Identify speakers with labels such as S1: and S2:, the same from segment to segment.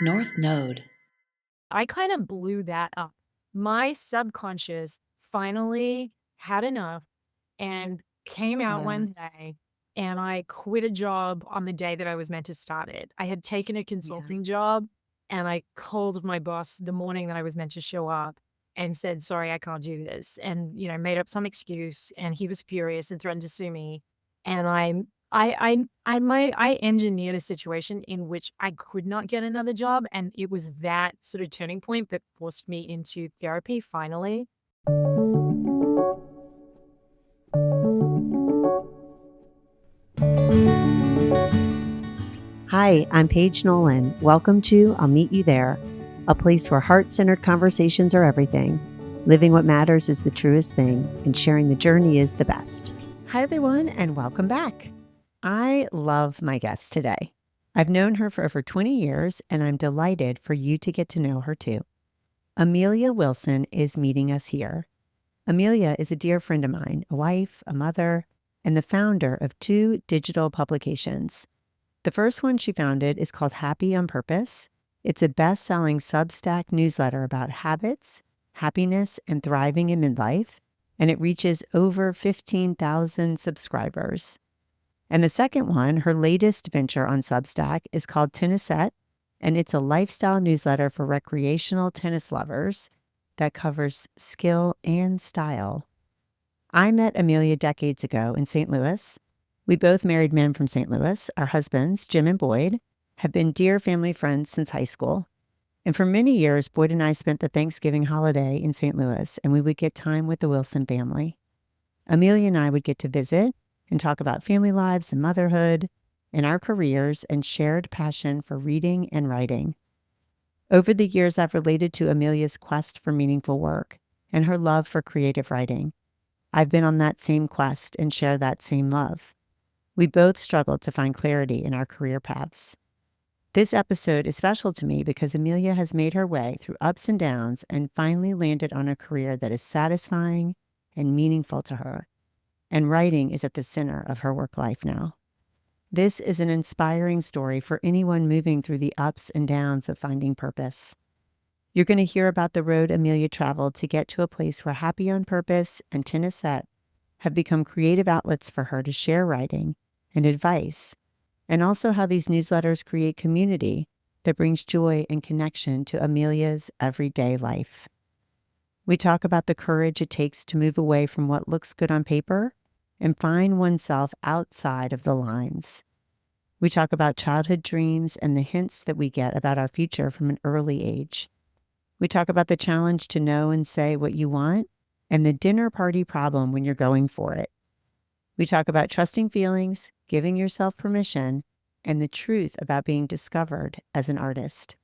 S1: North Node.
S2: I kind of blew that up. My subconscious finally had enough and came out one day, and I quit a job on the day that I was meant to start it. I had taken a
S1: Yeah.
S2: consulting job, and I called my boss the morning that I was meant to show up and said, "Sorry, I can't do this." And, made up some excuse, and he was furious and threatened to sue me. And I engineered a situation in which I could not get another job, and it was that sort of turning point that forced me into therapy finally.
S3: Hi, I'm Paige Nolan. Welcome to I'll Meet You There, a place where heart-centered conversations are everything. Living what matters is the truest thing, and sharing the journey is the best. Hi, everyone, and welcome back. I love my guest today. I've known her for over 20 years, and I'm delighted for you to get to know her too. Amelia Wilson is meeting us here. Amelia is a dear friend of mine, a wife, a mother, and the founder of 2 digital publications. The first one she founded is called Happy on Purpose. It's a best-selling Substack newsletter about habits, happiness, and thriving in midlife, and it reaches over 15,000 subscribers. And the second one, her latest venture on Substack, is called Tennisette, and it's a lifestyle newsletter for recreational tennis lovers that covers skill and style. I met Amelia decades ago in St. Louis. We both married men from St. Louis. Our husbands, Jim and Boyd, have been dear family friends since high school. And for many years, Boyd and I spent the Thanksgiving holiday in St. Louis, and we would get time with the Wilson family. Amelia and I would get to visit and talk about family lives and motherhood and our careers and shared passion for reading and writing. Over the years, I've related to Amelia's quest for meaningful work and her love for creative writing. I've been on that same quest and share that same love. We both struggled to find clarity in our career paths. This episode is special to me because Amelia has made her way through ups and downs and finally landed on a career that is satisfying and meaningful to her. And writing is at the center of her work life now. This is an inspiring story for anyone moving through the ups and downs of finding purpose. You're going to hear about the road Amelia traveled to get to a place where Happy on Purpose and Tennisette have become creative outlets for her to share writing and advice, and also how these newsletters create community that brings joy and connection to Amelia's everyday life. We talk about the courage it takes to move away from what looks good on paper and find oneself outside of the lines. We talk about childhood dreams and the hints that we get about our future from an early age. We talk about the challenge to know and say what you want and the dinner party problem when you're going for it. We talk about trusting feelings, giving yourself permission, and the truth about being discovered as an artist.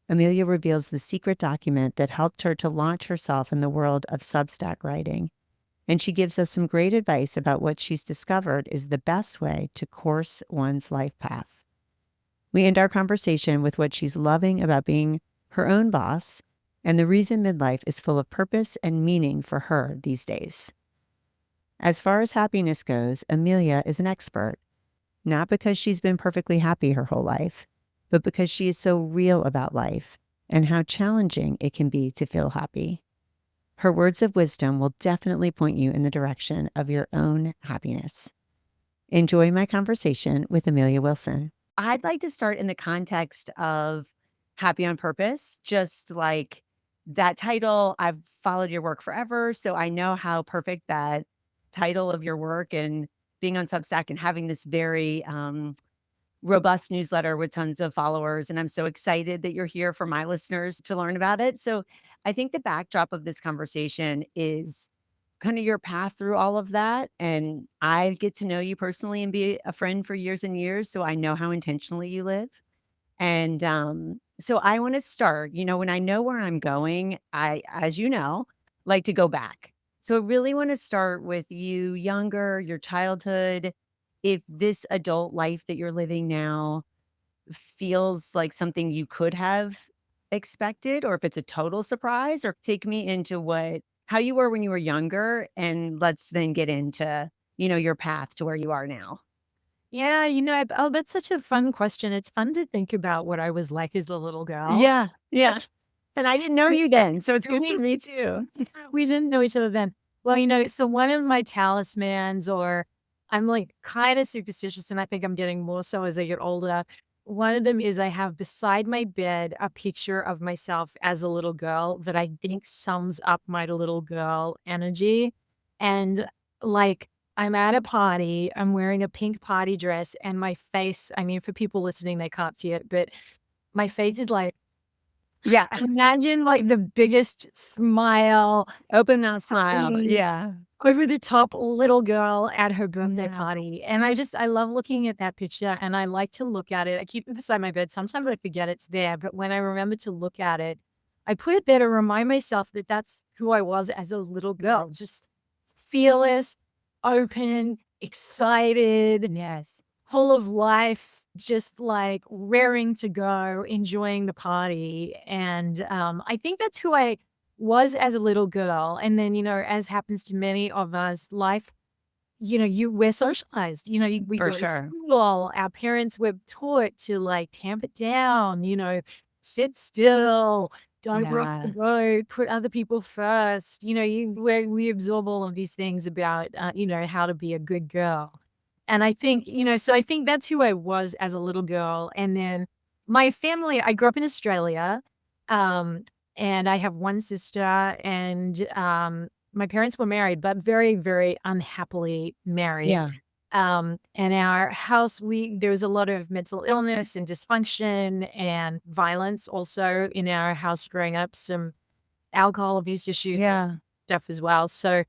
S3: Amelia reveals the secret document that helped her to launch herself in the world of Substack writing. And she gives us some great advice about what she's discovered is the best way to course one's life path. We end our conversation with what she's loving about being her own boss and the reason midlife is full of purpose and meaning for her these days. As far as happiness goes, Amelia is an expert, not because she's been perfectly happy her whole life, but because she is so real about life and how challenging it can be to feel happy. Her words of wisdom will definitely point you in the direction of your own happiness. Enjoy my conversation with Amelia Wilson. I'd like to start in the context of Happy on Purpose, just like that title. I've followed your work forever, so I know how perfect that title of your work and being on Substack and having this very robust newsletter with tons of followers. And I'm so excited that you're here for my listeners to learn about it. So I think the backdrop of this conversation is kind of your path through all of that. And I get to know you personally and be a friend for years and years. So I know how intentionally you live. And so I want to start, when I know where I'm going, I, as you know, like to go back. So I really want to start with you younger, your childhood, if this adult life that you're living now feels like something you could have expected, or if it's a total surprise, or take me into how you were when you were younger, and let's then get into, your path to where you are now.
S2: Yeah, oh, that's such a fun question. It's fun to think about what I was like as a little girl.
S3: Yeah, yeah. And I didn't know
S2: We
S3: you then, so it's good for
S2: we
S3: me too.
S2: we didn't know each other then. Well, so one of my talismans, or I'm like kind of superstitious, and I think I'm getting more so as I get older. One of them is I have beside my bed a picture of myself as a little girl that I think sums up my little girl energy. And like, I'm at a party, I'm wearing a pink party dress, and my face, I mean, for people listening, they can't see it, but my face is like,
S3: Yeah.
S2: imagine like the biggest smile,
S3: Open mouth smile.
S2: happy,
S3: Yeah.
S2: over the top little girl at her birthday
S3: Yeah.
S2: party. And I love looking at that picture, and I like to look at it. I keep it beside my bed. Sometimes I forget it's there, but when I remember to look at it, I put it there to remind myself that that's who I was as a little girl, just fearless, open, excited,
S3: Yes.
S2: full of life, just like raring to go, enjoying the party. And I think that's who I was as a little girl. And then, as happens to many of us, life, we're socialized. We
S3: For
S2: go to
S3: sure.
S2: school. Our parents were taught to like tamp it down, sit still, don't rock the
S3: Yeah.
S2: boat, put other people first. We absorb all of these things about, how to be a good girl. And I think, so I think that's who I was as a little girl. And then my family, I grew up in Australia. Um, and I have one sister, and my parents were married, but very, very unhappily married.
S3: Yeah.
S2: And our house, there was a lot of mental illness and dysfunction and violence also in our house growing up, some alcohol abuse issues and
S3: Yeah.
S2: stuff as well. So,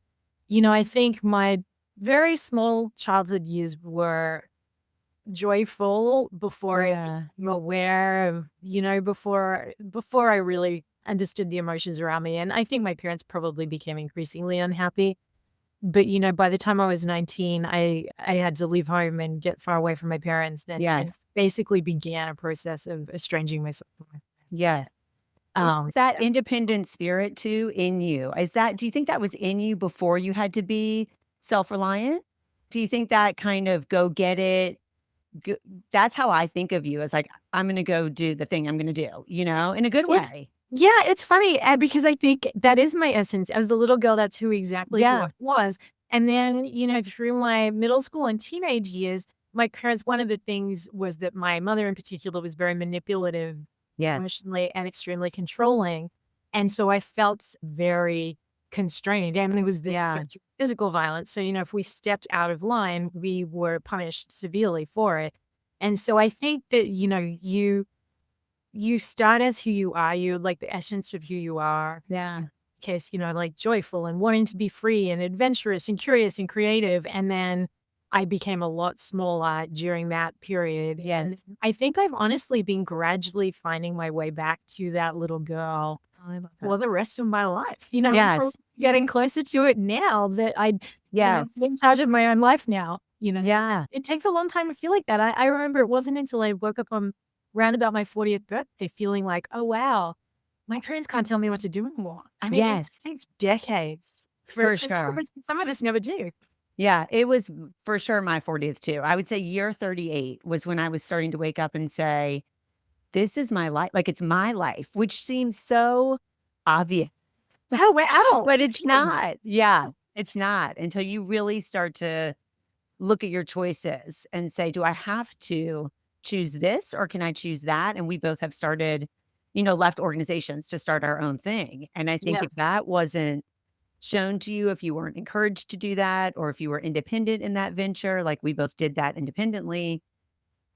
S2: I think my very small childhood years were joyful before I
S3: Yeah.
S2: became aware of, before I really understood the emotions around me. And I think my parents probably became increasingly unhappy. But, by the time I was 19, I had to leave home and get far away from my parents, and
S3: Yes.
S2: basically began a process of estranging myself from my
S3: Yes. Is that
S2: yeah.
S3: independent spirit too in you? Do you think that was in you before you had to be self-reliant? Do you think that kind of go get it? Go, that's how I think of you as like, I'm going to go do the thing I'm going to do, in a good
S2: It's
S3: way.
S2: Yeah, it's funny, because I think that is my essence. As a little girl, that's exactly who I
S3: Yeah.
S2: was. And then, through my middle school and teenage years, my parents, one of the things was that my mother in particular was very manipulative,
S3: Yes.
S2: emotionally, and extremely controlling. And so I felt very constrained. And there was this
S3: Yeah.
S2: physical violence. So, if we stepped out of line, we were punished severely for it. And so I think that, you start as who you are, you like the essence of who you are.
S3: Yeah.
S2: Case, like joyful and wanting to be free and adventurous and curious and creative. And then I became a lot smaller during that period.
S3: Yes.
S2: And I think I've honestly been gradually finding my way back to that little girl
S3: I love that.
S2: for the rest of my life. I'm
S3: Yes.
S2: probably getting closer to it now that
S3: Yeah.
S2: I'm in charge of my own life now.
S3: Yeah.
S2: It takes a long time to feel like that. I remember it wasn't until I woke up on round about my 40th birthday feeling like, oh, wow, my parents can't tell me what to do anymore. I mean, it
S3: Yes.
S2: takes decades
S3: For
S2: for
S3: sure.
S2: some of us never do.
S3: Yeah, it was for sure my 40th too. I would say year 38 was when I was starting to wake up and say, this is my life. Like it's my life, which seems so obvious,
S2: Oh, we're adults.
S3: but it's
S2: Kids.
S3: not. Yeah, it's not until you really start to look at your choices and say, do I have to choose this or can I choose that? And we both have started, left organizations to start our own thing. And I think
S2: Yeah.
S3: if that wasn't shown to you, if you weren't encouraged to do that, or if you were independent in that venture, like we both did that independently,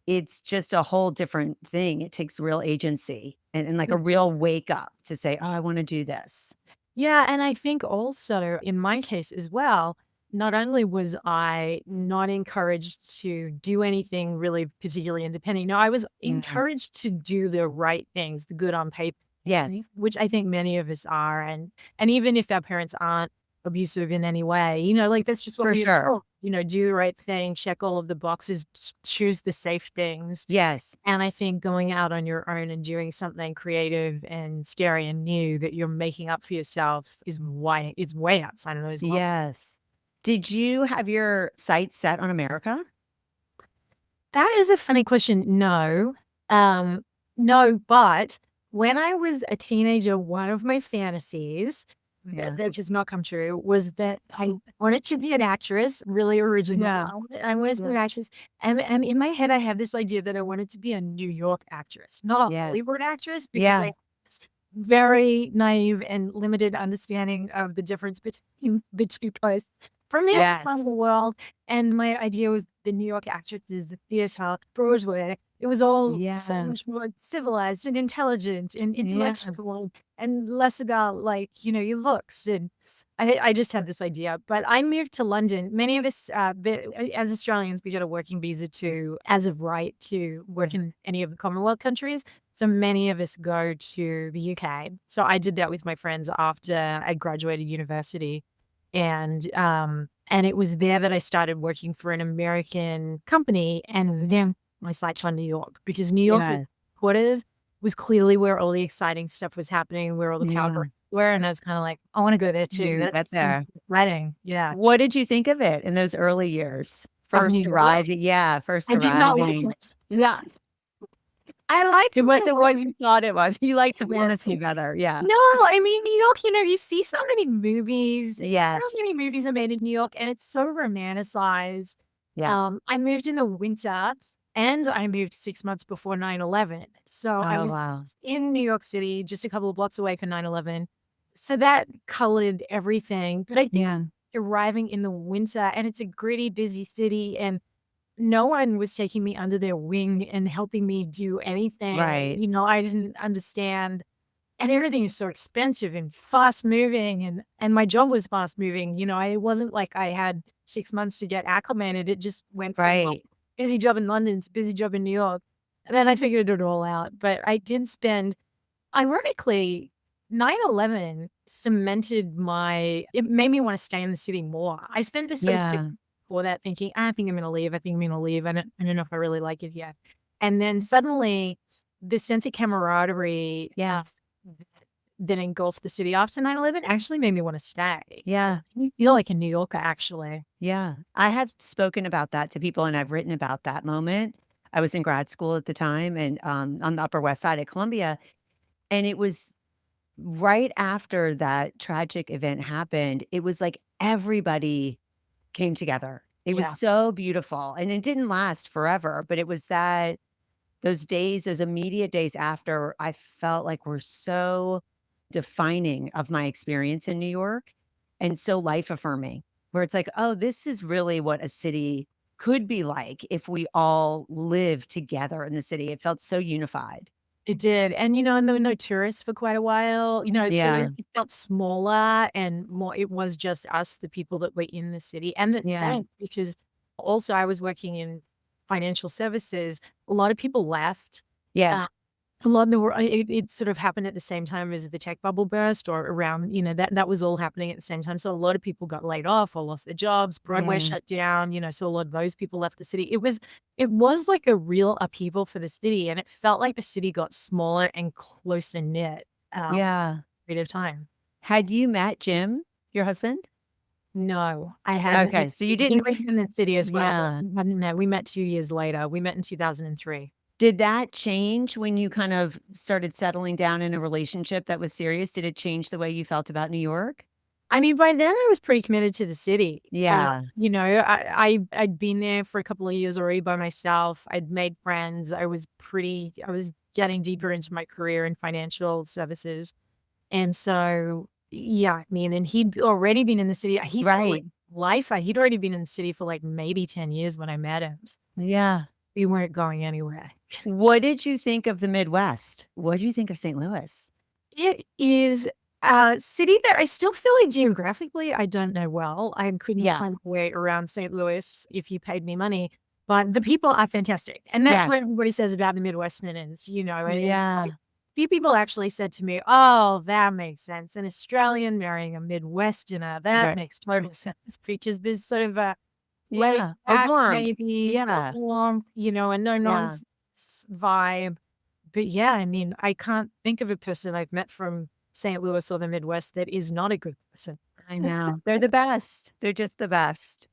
S3: it's just a whole different thing. It takes real agency and like a real wake up to say, oh, I want to do this.
S2: Yeah, and I think also in my case as well, not only was I not encouraged to do anything really particularly independent, no, I was
S3: Mhm.
S2: encouraged to do the right things, the good on paper,
S3: Yes.
S2: which I think many of us are. And even if our parents aren't abusive in any way, like that's just what
S3: For
S2: we
S3: sure.
S2: absorb. Do the right thing, check all of the boxes, choose the safe things.
S3: Yes.
S2: And I think going out on your own and doing something creative and scary and new that you're making up for yourself is way outside of those lines.
S3: Yes. Did you have your sights set on America?
S2: That is a funny question. No. No, but when I was a teenager, one of my fantasies that has not come true was that I wanted to be an actress, really original.
S3: Yeah.
S2: I wanted to be an actress. And in my head, I had this idea that I wanted to be a New York actress, not a
S3: Yeah.
S2: Hollywood actress, because
S3: Yeah.
S2: I had this very naive and limited understanding of the difference between the two posts from the other
S3: Yes.
S2: side of the world. And my idea was the New York actresses, the theater, Broadway. It was all so
S3: Yeah.
S2: much more civilized and intelligent and
S3: Yeah.
S2: intellectual and less about like, your looks. And I just had this idea. But I moved to London. Many of us, as Australians, we get a working visa to, as of right, to work in any of the Commonwealth countries. So many of us go to the UK. So I did that with my friends after I graduated university. And it was there that I started working for an American company, and then my sights on New York, because New York
S3: Yeah.
S2: headquarters was clearly where all the exciting stuff was happening, where all the power were, and I was kind of like, I want to go there too.
S3: Get
S2: That
S3: there.
S2: seems exciting. Yeah.
S3: What did you think of it in those early years?
S2: Of New
S3: First
S2: York.
S3: arriving. Yeah. First
S2: I did not like
S3: arriving.
S2: it. Yeah. I liked
S3: It wasn't
S2: it.
S3: what you thought it was. You liked the fantasy better. Yeah.
S2: No, I mean, New York, you see so many movies.
S3: Yes.
S2: So many movies are made in New York, and it's so romanticized.
S3: Yeah.
S2: I moved in the winter, and I moved 6 months before 9/11. So I
S3: Oh,
S2: was
S3: wow.
S2: in New York City, just a couple of blocks away from 9/11. So that colored everything. But I think
S3: Yeah.
S2: arriving in the winter, and it's a gritty, busy city, and no one was taking me under their wing and helping me do anything.
S3: Right.
S2: I didn't understand, and everything is so expensive and fast moving, and my job was fast moving. It wasn't like I had 6 months to get acclimated. It just went from
S3: Right.
S2: busy job in London to busy job in New York. And then I figured it all out. But I did spend, ironically, 9/11 cemented it made me want to stay in the city more. I spent this sort of
S3: Yeah.
S2: before that thinking, I think I'm going to leave. I think I'm going to leave. I don't know if I really like it yet. And then suddenly the sense of camaraderie
S3: Yeah.
S2: that engulfed the city after 9/11 actually made me want to stay.
S3: Yeah.
S2: You feel like a New Yorker, actually.
S3: Yeah. I have spoken about that to people, and I've written about that moment. I was in grad school at the time, and on the Upper West Side of Columbia. And it was right after that tragic event happened. It was like everybody came together. It was
S2: Yeah.
S3: so beautiful. And it didn't last forever, but it was those days, those immediate days after, I felt like were so defining of my experience in New York and so life affirming, where it's like, oh, this is really what a city could be like if we all lived together in the city. It felt so unified.
S2: It did. And, and there were no tourists for quite a while. So
S3: Yeah.
S2: it felt smaller and more, it was just us, the people that were in the city. And the
S3: Yeah.
S2: bank, because also I was working in financial services. A lot of people left.
S3: Yes.
S2: A lot of the world, it sort of happened at the same time as the tech bubble burst, or around, that was all happening at the same time. So a lot of people got laid off or lost their jobs. Broadway
S3: Yeah.
S2: shut down, so a lot of those people left the city. It was like a real upheaval for the city, and it felt like the city got smaller and closer knit.
S3: Yeah.
S2: Period of time.
S3: Had you met Jim, your husband?
S2: No, I hadn't.
S3: Okay, so you
S2: He
S3: didn't.
S2: lived in the city as well.
S3: Yeah.
S2: We hadn't met. We met 2 years later. We met in 2003.
S3: Did that change when you kind of started settling down in a relationship that was serious? Did it change the way you felt about New York?
S2: I mean, by then I was pretty committed to the city.
S3: Yeah.
S2: I'd been there for a couple of years already by myself. I'd made friends. I was getting deeper into my career in financial services. And so, yeah, I mean, and he'd already been in the city.
S3: Right.
S2: He'd already been in the city for like maybe 10 years when I met him. So
S3: Yeah.
S2: we weren't going anywhere.
S3: What did you think of the Midwest? What did you think of St. Louis?
S2: It is a city that I still feel like geographically I don't know well. I couldn't
S3: Yeah.
S2: find a way around St. Louis if you paid me money, but the people are fantastic. And that's
S3: Yeah.
S2: what everybody says about the Midwesterners, and it's
S3: Yeah.
S2: like, few people actually said to me, "Oh, that makes sense. An Australian marrying a Midwesterner, that
S3: Right.
S2: makes total sense," because there's sort of a laid
S3: Yeah. A
S2: back,
S3: warmth.
S2: maybe,
S3: Yeah.
S2: a warmth, a no
S3: Yeah.
S2: nonsense vibe. But yeah, I mean, I can't think of a person I've met from St. Louis or the Midwest that is not a good person.
S3: I know. They're the best. They're just the best.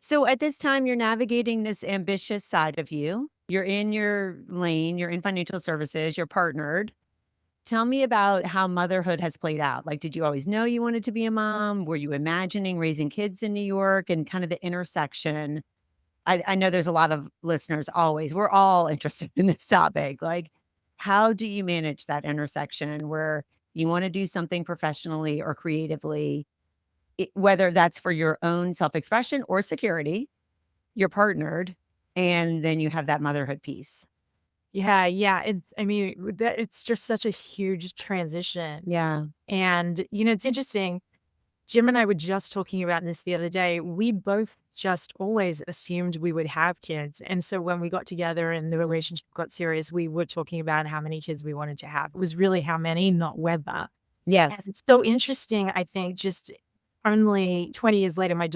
S3: So at this time, you're navigating this ambitious side of you. You're in your lane, you're in financial services, you're partnered. Tell me about how motherhood has played out. Like, did you always know you wanted to be a mom? Were you imagining raising kids in New York and kind of the intersection? I know there's a lot of listeners always, we're all interested in this topic. Like, how do you manage that intersection where you want to do something professionally or creatively, whether that's for your own self expression or security? You're partnered, and then you have that motherhood piece.
S2: Yeah, yeah. I mean, it's just such a huge transition.
S3: Yeah.
S2: And, it's interesting. Jim and I were just talking about this the other day. We both just always assumed we would have kids. And so when we got together and the relationship got serious, we were talking about how many kids we wanted to have. It was really how many, not whether. And
S3: Yes.
S2: it's so interesting, I think, just only 20 years later, my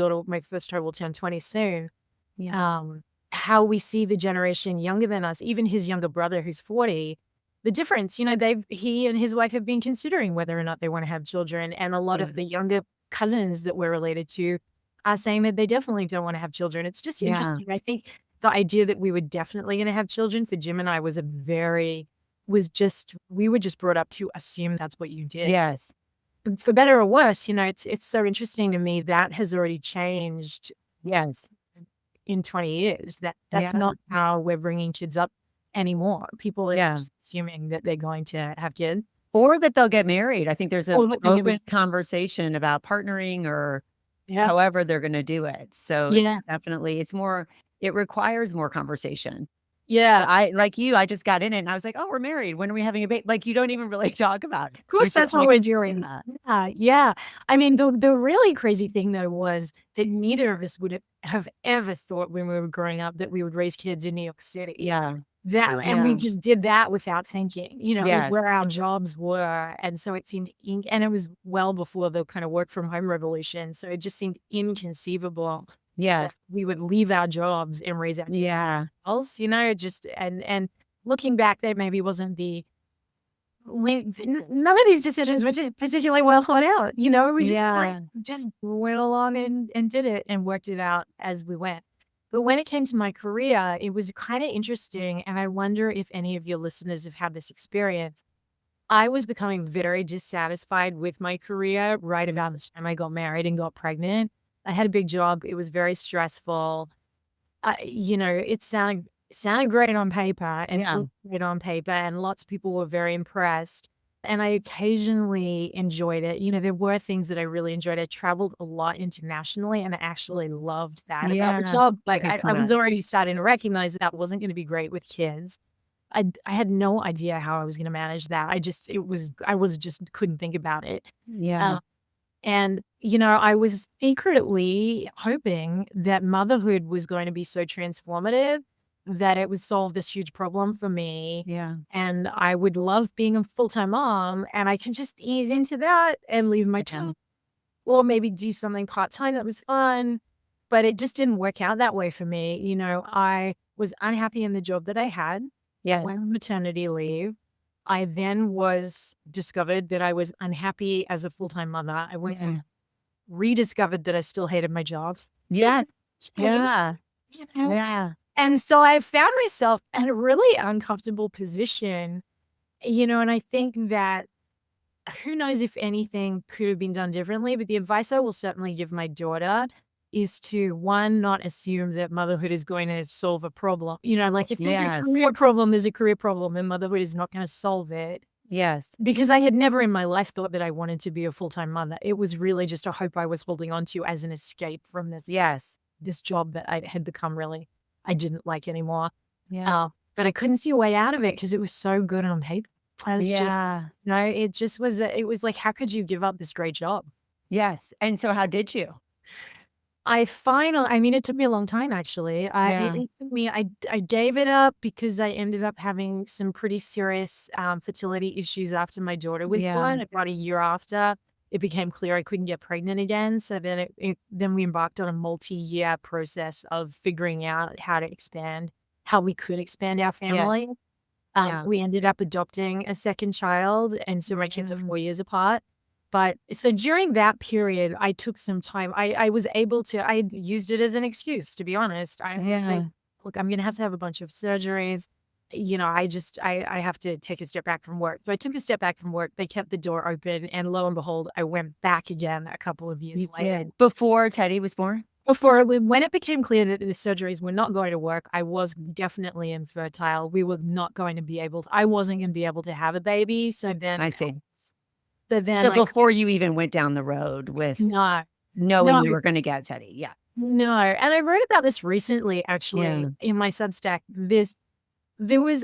S2: first child will turn 20 soon.
S3: Yeah.
S2: um, how we see the generation younger than us, even his younger brother who's 40, the difference, he and his wife have been considering whether or not they want to have children. And a lot
S3: Yeah.
S2: of the younger cousins that we're related to are saying that they definitely don't want to have children. It's just
S3: Yeah.
S2: interesting. I think the idea that we were definitely going to have children for Jim and I we were just brought up to assume that's what you did.
S3: Yes.
S2: For better or worse, it's so interesting to me that has already changed
S3: Yes.
S2: in 20 years. That's
S3: Yeah.
S2: not how we're bringing kids up anymore. People are
S3: Yeah.
S2: just assuming that they're going to have kids.
S3: Or that they'll get married. I think there's an
S2: Or that they're gonna
S3: open conversation about partnering or
S2: Yeah.
S3: however they're gonna do it. So
S2: Yeah.
S3: it requires more conversation. But
S2: Yeah.
S3: I like you, I just got in it and I was like, "Oh, we're married. When are we having a baby?" Like, you don't even really talk about it.
S2: Of
S3: You're
S2: course,
S3: just
S2: that's what
S3: like,
S2: we're doing.
S3: "Yeah."
S2: Yeah, yeah. I mean, the really crazy thing, though, was that neither of us would have ever thought when we were growing up that we would raise kids in New York City.
S3: Yeah.
S2: And we
S3: Yeah.
S2: just did that without thinking. It was
S3: Yes.
S2: where our jobs were, and so it seemed and it was well before the kind of work from home revolution, so it just seemed inconceivable that
S3: Yes.
S2: we would leave our jobs and raise our kids
S3: Yeah.
S2: else, just and looking back, that maybe wasn't the none of these decisions were just particularly well thought out, we just,
S3: Yeah.
S2: just went along and did it and worked it out as we went. But when it came to my career, it was kinda interesting, and I wonder if any of your listeners have had this experience. I was becoming very dissatisfied with my career right about the time I got married and got pregnant. I had a big job, it was very stressful. It sounded great on paper and
S3: Yeah.
S2: looked great on paper, and lots of people were very impressed, and I occasionally enjoyed it. There were things that I really enjoyed. I traveled a lot internationally, and I actually loved that about the
S3: Yeah.
S2: job. Like,
S3: Okay,
S2: I was
S3: fun.
S2: already starting to recognize that wasn't gonna be great with kids. I had no idea how I was gonna manage that. I was just couldn't think about it.
S3: Yeah.
S2: Um and, I was secretly hoping that motherhood was going to be so transformative that it would solve this huge problem for me.
S3: Yeah.
S2: And I would love being a full-time mom, and I can just ease into that and leave my
S3: Yeah.
S2: job, or maybe do something part-time that was fun. But it just didn't work out that way for me. I was unhappy in the job that I had,
S3: Yeah.
S2: went on maternity leave. I then discovered that I was unhappy as a full-time mother. I went
S3: Yeah.
S2: and rediscovered that I still hated my job.
S3: Yes.
S2: Changed,
S3: Yeah.
S2: you know?
S3: Yeah.
S2: And so I found myself in a really uncomfortable position, and I think that who knows if anything could have been done differently, but the advice I will certainly give my daughter is to, one, not assume that motherhood is going to solve a problem. Like, if there's a
S3: Yes.
S2: career problem, there's a career problem, and motherhood is not going to solve it.
S3: Yes.
S2: Because I had never in my life thought that I wanted to be a full-time mother. It was really just a hope I was holding on to as an escape from
S3: Yes.
S2: this job that I had become I didn't like anymore.
S3: Yeah.
S2: But I couldn't see a way out of it because it was so good on paper. I was just,
S3: Yeah.
S2: it just was, it was like, how could you give up this great job?
S3: Yes. And so how did you?
S2: I mean, it took me a long time, actually.
S3: Yeah.
S2: It took me, I gave it up because I ended up having some pretty serious fertility issues after my daughter was
S3: Yeah.
S2: born. About a year after, it became clear I couldn't get pregnant again. So then we embarked on a multi-year process of figuring out how we could expand our
S3: Yeah.
S2: family.
S3: Yeah.
S2: We ended up adopting a second child, and so my kids are
S3: Yeah.
S2: 4 years apart. But so during that period, I took some time. I was able to, I used it as an excuse, to be honest. I was like, look, I'm going to have a bunch of surgeries. I have to take a step back from work. So I took a step back from work. They kept the door open. And lo and behold, I went back again a couple of years
S3: You
S2: later.
S3: did. Before Teddy was born?
S2: When it became clear that the surgeries were not going to work, I was definitely infertile. We were not going to be able to, I wasn't going to be able to have a baby. So then,
S3: I see.
S2: so then
S3: So
S2: I,
S3: before you even went down the road with
S2: no,
S3: knowing
S2: no,
S3: you were going to get Teddy. Yeah.
S2: no. And I wrote about this recently, actually,
S3: Yeah.
S2: in my Substack.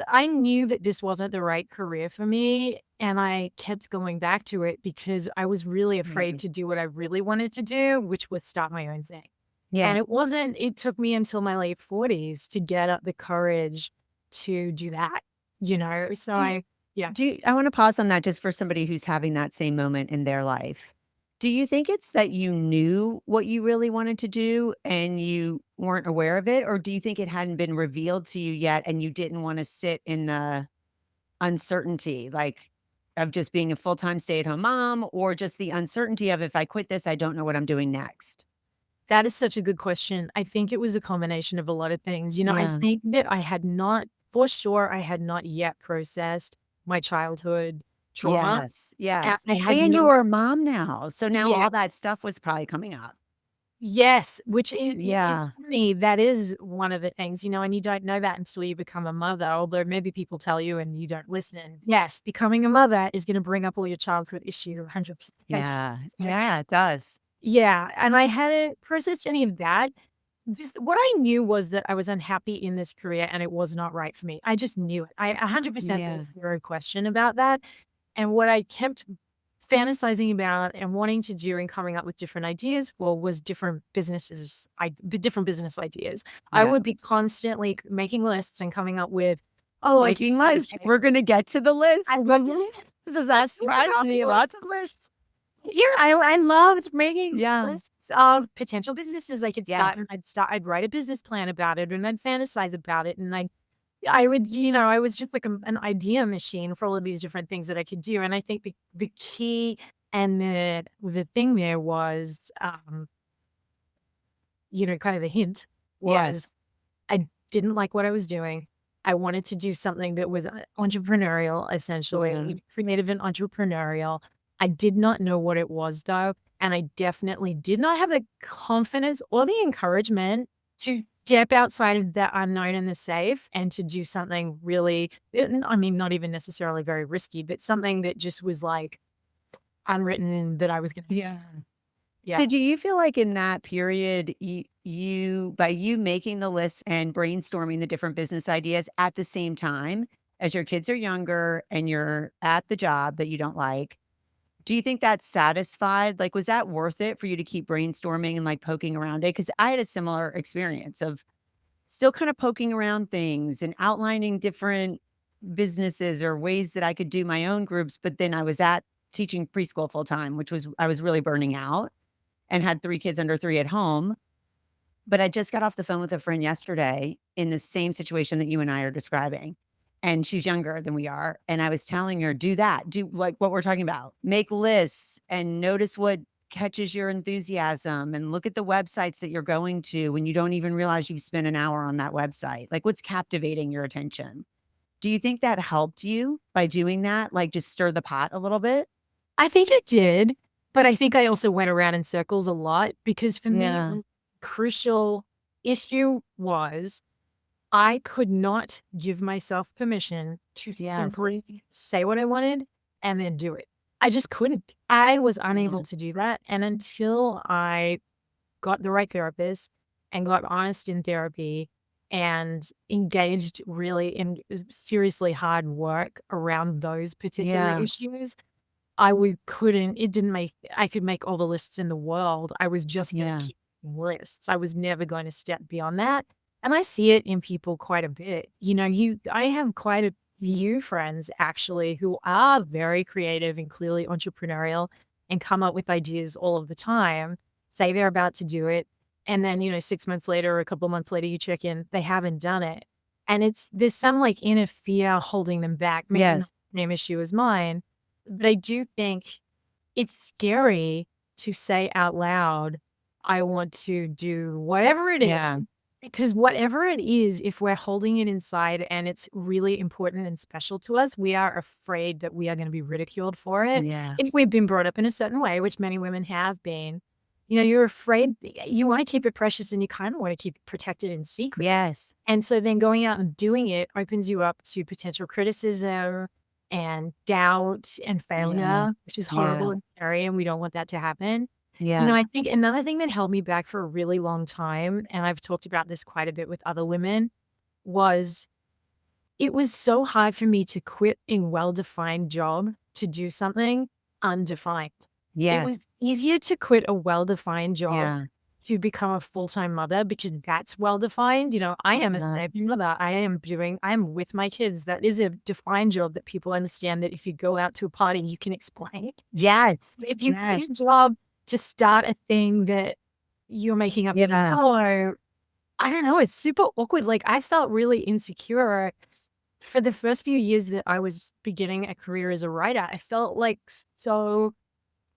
S2: I knew that this wasn't the right career for me. And I kept going back to it because I was really afraid to do what I really wanted to do, which was start my own thing.
S3: Yeah.
S2: And it took me until my late 40s to get up the courage to do that, So I
S3: want to pause on that just for somebody who's having that same moment in their life. Do you think it's that you knew what you really wanted to do and you weren't aware of it? Or do you think it hadn't been revealed to you yet and you didn't want to sit in the uncertainty, like of just being a full-time stay-at-home mom, or just the uncertainty of if I quit this, I don't know what I'm doing next?
S2: that is such a good question. I think it was a combination of a lot of things. I
S3: Yeah.
S2: think that for sure, I had not yet processed my childhood trauma.
S3: Yes.
S2: And
S3: Yes.
S2: I had
S3: And
S2: no
S3: you're a mom now. So now all that
S2: Yes.
S3: stuff was probably coming up.
S2: Yes, which it's
S3: Yeah.
S2: funny, that is one of the things, and you don't know that until you become a mother, although maybe people tell you and you don't listen. Yes, becoming a mother is gonna bring up all your childhood issues 100%.
S3: Yeah. Yeah, it does.
S2: Yeah, and I hadn't processed any of that. What I knew was that I was unhappy in this career and it was not right for me. I just knew it. 100%
S3: Yeah.
S2: there's zero question about that. And what I kept fantasizing about and wanting to do and coming up with different ideas was the different business ideas. I
S3: Yeah.
S2: would be constantly making lists and coming up with, oh, I can
S3: Making
S2: start a
S3: lists. We're going to get to the list.
S2: I love
S3: Does that surprise me? Lots of lists.
S2: Yeah, I loved making
S3: Yeah.
S2: lists of potential businesses I could
S3: Yeah.
S2: start, and I'd write a business plan about it, and I'd fantasize about it, and I would, I was just like an idea machine for all of these different things that I could do, and I think the key and the thing there was, kind of the hint was
S3: Yes.
S2: I didn't like what I was doing. I wanted to do something that was entrepreneurial, essentially, creative and entrepreneurial. I did not know what it was, though, and I definitely did not have the confidence or the encouragement to step outside of the unknown and the safe and to do something really, I mean, not even necessarily very risky, but something that just was like unwritten that I was going to.
S3: Yeah.
S2: Yeah.
S3: So do you feel like in that period, by you making the list and brainstorming the different business ideas at the same time as your kids are younger and you're at the job that you don't like, do you think that's satisfied? Like, was that worth it for you to keep brainstorming and like poking around it? Because I had a similar experience of still kind of poking around things and outlining different businesses or ways that I could do my own groups. But then I was at teaching preschool full time, I was really burning out and had 3 kids under 3 at home. But I just got off the phone with a friend yesterday in the same situation that you and I are describing. And she's younger than we are. And I was telling her, do that, do like what we're talking about, make lists and notice what catches your enthusiasm and look at the websites that you're going to when you don't even realize you've spent an hour on that website. Like what's captivating your attention? Do you think that helped you by doing that? Like just stir the pot a little bit?
S2: I think it did, but I think I also went around in circles a lot because for me,
S3: Yeah.
S2: the crucial issue was I could not give myself permission to simply say what I wanted and then do it. I just couldn't. I was unable to do that. And until I got the right therapist and got honest in therapy and engaged really in seriously hard work around those particular
S3: Yeah.
S2: issues, it didn't make, I could make all the lists in the world. I was just going
S3: Yeah.
S2: to keep lists. I was never going to step beyond that. And I see it in people quite a bit. I have quite a few friends actually who are very creative and clearly entrepreneurial and come up with ideas all of the time, say they're about to do it. And then, 6 months later or a couple of months later, you check in, they haven't done it. And there's some like inner fear holding them back. Maybe not
S3: Yes.
S2: the same issue as mine, but I do think it's scary to say out loud, I want to do whatever it is.
S3: Yeah.
S2: Because whatever it is, if we're holding it inside and it's really important and special to us, we are afraid that we are going to be ridiculed for it.
S3: Yeah.
S2: If we've been brought up in a certain way, which many women have been, you're afraid, you want to keep it precious and you kind of want to keep it protected in secret.
S3: Yes.
S2: And so then going out and doing it opens you up to potential criticism and doubt and failure, which is horrible and scary, and we don't want that to happen.
S3: Yeah.
S2: I think another thing that held me back for a really long time, and I've talked about this quite a bit with other women, was it was so hard for me to quit a well-defined job to do something undefined. It was easier to quit a well-defined job to become a full-time mother because that's well-defined. I am a stay-at-home mother. I am with my kids. That is a defined job that people understand that if you go out to a party, you can explain.
S3: Yes.
S2: If you quit a job to start a thing that you're making up, I don't know, it's super awkward. Like, I felt really insecure for the first few years that I was beginning a career as a writer. I felt like so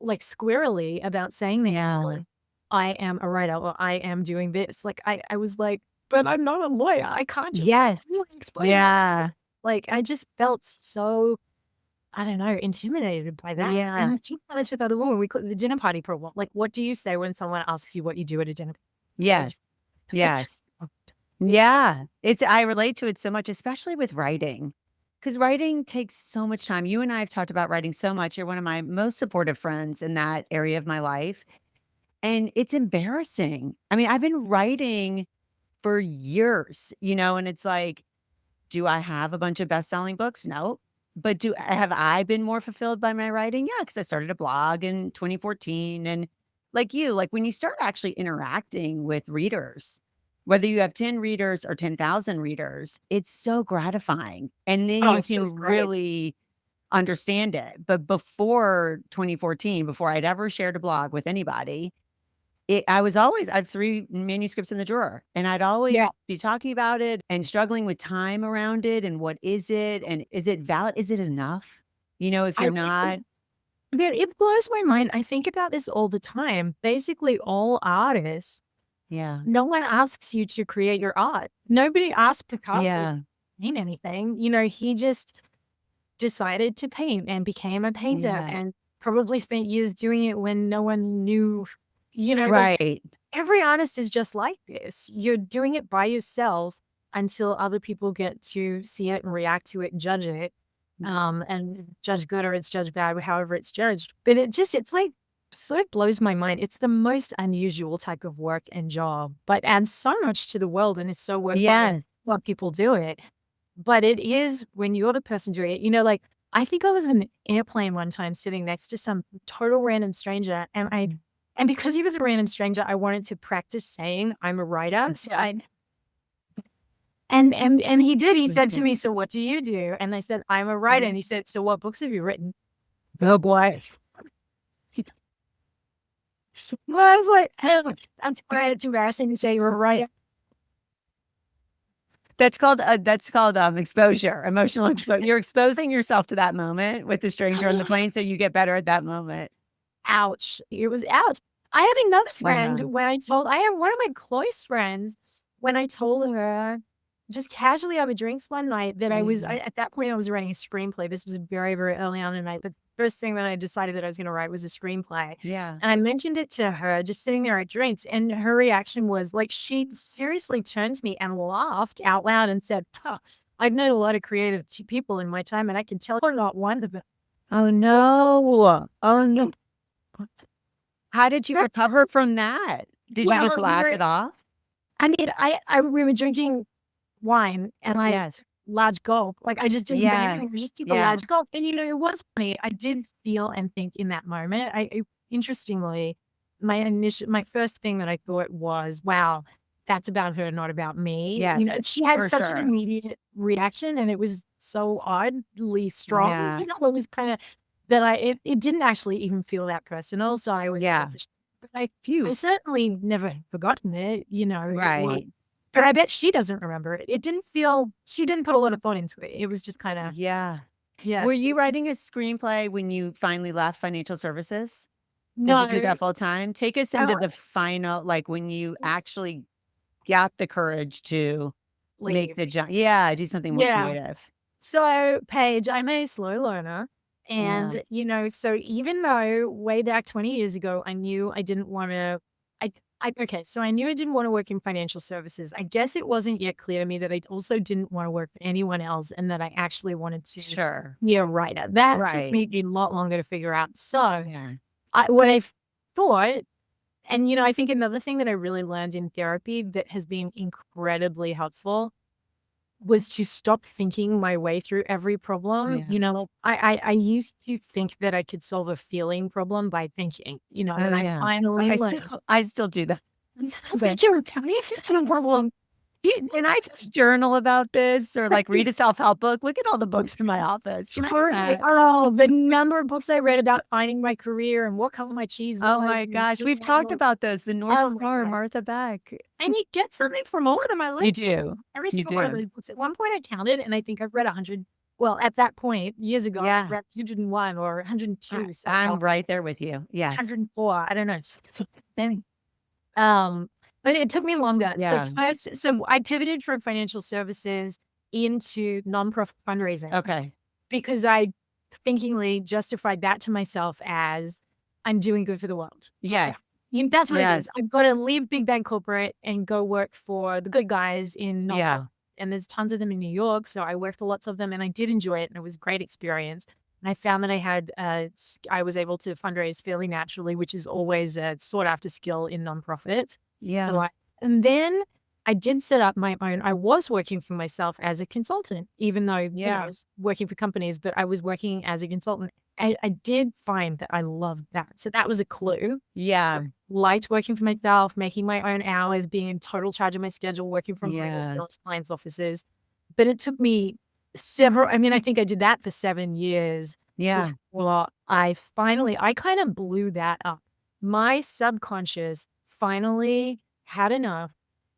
S2: squirrely about saying that I am a writer or I am doing this. Like, I was like, but I'm not a lawyer. I can't just explain that. Like, I just felt so, I don't know, intimidated by that. And I talked about this with other women. We call it the dinner party problem. Like, what do you say when someone asks you what you do at a dinner party?
S3: Yes. Yes. Yeah. I relate to it so much, especially with writing, because writing takes so much time. You and I have talked about writing so much. You're one of my most supportive friends in that area of my life. And it's embarrassing. I mean, I've been writing for years, and it's like, do I have a bunch of best-selling books? No. But have I been more fulfilled by my writing? Yeah, because I started a blog in 2014. And like when you start actually interacting with readers, whether you have 10 readers or 10,000 readers, it's so gratifying. And then you can really understand it. But before 2014, before I'd ever shared a blog with anybody, I had 3 manuscripts in the drawer, and I'd always be talking about it and struggling with time around it. And what is it? And is it valid? Is it enough? If you're not.
S2: It blows my mind. I think about this all the time. Basically, all artists, no one asks you to create your art. Nobody asked Picasso to paint anything. He just decided to paint and became a painter and probably spent years doing it when no one knew. Like, every artist is just like this. You're doing it by yourself until other people get to see it and react to it and judge it. And judge good or it's judged bad, however it's judged. But it's like, so it blows my mind. It's the most unusual type of work and job, but adds so much to the world and it's so worthwhile what people do it. But it is when you're the person doing it, like, I think I was in an airplane one time sitting next to some total random stranger and because he was a random stranger, I wanted to practice saying I'm a writer. So and he did. He said to me, "So what do you do?" And I said, "I'm a writer." And he said, "So what books have you written?" Oh boy. Well, I was like, "Oh, that's great. It's embarrassing to say you're a writer."
S3: That's called exposure, emotional exposure. You're exposing yourself to that moment with the stranger on the plane, so you get better at that moment.
S2: Ouch. It was ouch. I had another friend I had one of my close friends, when I told her just casually over drinks one night that at that point I was writing a screenplay. This was very, very early on in the night. But the first thing that I decided that I was going to write was a screenplay.
S3: Yeah.
S2: And I mentioned it to her just sitting there at drinks. And her reaction was like, she seriously turned to me and laughed out loud and said, I've known a lot of creative people in my time and I can tell you're not one of them.
S3: Oh no. Oh no. How did you recover from that? Did you just laugh it off?
S2: I mean, we were drinking wine and large gulp. Like, I just didn't say anything. I just took a large gulp. And it was funny. I did feel and think in that moment. Interestingly, my first thing that I thought was, wow, that's about her, not about me.
S3: Yes,
S2: she had such an immediate reaction and it was so oddly strong.
S3: Yeah.
S2: It was kind of that it didn't actually even feel that personal. So I was but I certainly never forgotten it,
S3: Right.
S2: But I bet she doesn't remember it. She didn't put a lot of thought into it. It was just kind of.
S3: Yeah.
S2: Yeah.
S3: Were you writing a screenplay when you finally left financial services? Did you
S2: No,
S3: do that full time? Take us
S2: I
S3: into the final, like when you actually got the courage to make
S2: leave.
S3: the jump. Yeah, do something more
S2: Yeah.
S3: creative.
S2: So, Paige, I'm a slow learner.
S3: Yeah.
S2: And, so even though way back 20 years ago, I knew I didn't want to, okay, so I knew I didn't want to work in financial services. I guess it wasn't yet clear to me that I also didn't want to work for anyone else and that I actually wanted to
S3: Sure.
S2: be a writer. That took
S3: Right.
S2: me a lot longer to figure out. So,
S3: Yeah.
S2: what I thought, and, I think another thing that I really learned in therapy that has been incredibly helpful was to stop thinking my way through every problem.
S3: Yeah.
S2: I used to think that I could solve a feeling problem by thinking,
S3: Oh
S2: and I
S3: yeah.
S2: finally learned.
S3: I still do that.
S2: But you're a problem.
S3: And I just journal about this or like read a self-help book. Look at all the books in my office. You know that?
S2: Oh, the number of books I read about finding my career and what color my cheese
S3: Oh
S2: was.
S3: my gosh. We've talked about those. The North
S2: Oh my
S3: Star,
S2: God.
S3: Martha Beck.
S2: And you get something from all of them. I
S3: You
S2: like
S3: do.
S2: every
S3: You
S2: single one of
S3: do.
S2: those books. At one point, I counted, and I think I've read 100. Well, at that point, years ago, I
S3: Yeah.
S2: read 101 or 102.
S3: I'm right there with you. Yes.
S2: 104. I don't know. Maybe. Um, but it took me longer. So
S3: Yeah.
S2: first, so I pivoted from financial services into nonprofit fundraising
S3: Okay.
S2: because I thinkingly justified that to myself as I'm doing good for the world.
S3: Yes.
S2: That's what it is.
S3: Yes.
S2: I've got to leave big bank corporate and go work for the good guys in nonprofit.
S3: Yeah.
S2: And there's tons of them in New York. So I worked for lots of them and I did enjoy it. And it was a great experience. And I found that I was able to fundraise fairly naturally, which is always a sought after skill in nonprofits. So
S3: Yeah.
S2: and then I did set up my own. I was working for myself as a consultant, even though I was working for companies, but I was working as a consultant. I did find that I loved that. So that was a clue.
S3: Yeah.
S2: Liked working for myself, making my own hours, being in total charge of my schedule, working from home as
S3: Yeah.
S2: well as clients' offices. But it took me I think I did that for 7 years
S3: Yeah.
S2: before I kind of blew that up. My subconscious finally had enough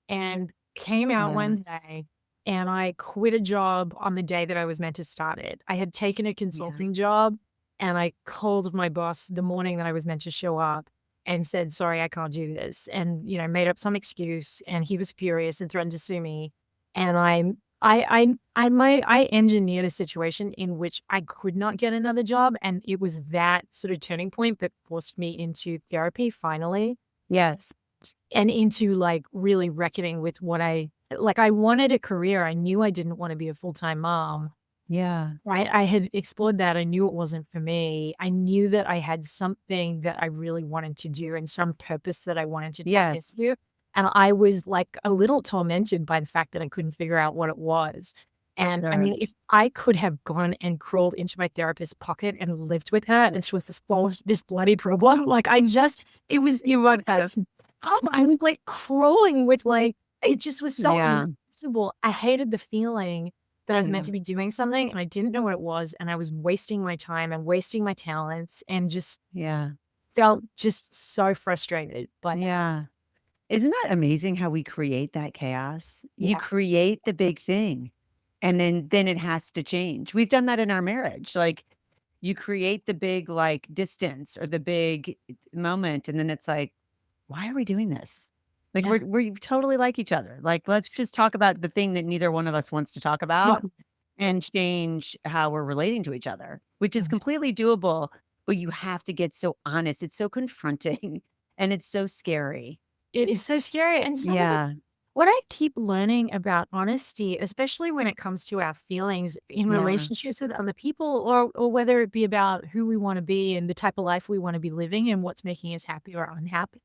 S2: and came out one day, and I quit a job on the day that I was meant to start it. I had taken a
S3: Yeah.
S2: consulting job, and I called my boss the morning that I was meant to show up and said, "Sorry, I can't do this," and, made up some excuse, and he was furious and threatened to sue me, and I engineered a situation in which I could not get another job, and it was that sort of turning point that forced me into therapy finally
S3: Yes.
S2: and into, like, really reckoning with what I wanted a career. I knew I didn't wanna be a full-time mom,
S3: Yeah.
S2: right? I had explored that. I knew it wasn't for me. I knew that I had something that I really wanted to do and some purpose that I wanted to tap
S3: Yes.
S2: into, and I was, like, a little tormented by the fact that I couldn't figure out what it was. And, I
S3: Sure.
S2: mean, if I could have gone and crawled into my therapist's pocket and lived with her and with this bloody problem, like, it was I was, like, crawling with, like it just was so
S3: Yeah.
S2: uncomfortable. I hated the feeling that I was meant
S3: Yeah.
S2: to be doing something, and I didn't know what it was, and I was wasting my time and wasting my talents and just
S3: Yeah.
S2: felt just so frustrated, but
S3: Yeah. Isn't that amazing how we create that chaos? You
S2: yeah.
S3: create the big thing and then it has to change. We've done that in our marriage. Like you create the big like distance or the big moment and then it's like, why are we doing this? Like
S2: Yeah.
S3: we totally like each other. Like let's just talk about the thing that neither one of us wants to talk about
S2: So
S3: and change how we're relating to each other, which is completely doable, but you have to get so honest. It's so confronting and it's so scary.
S2: it is so scary, and
S3: Yeah.
S2: what I keep learning about honesty, especially when it comes to our feelings in
S3: Yeah.
S2: relationships with other people or whether it be about who we wanna be and the type of life we wanna be living and what's making us happy or unhappy,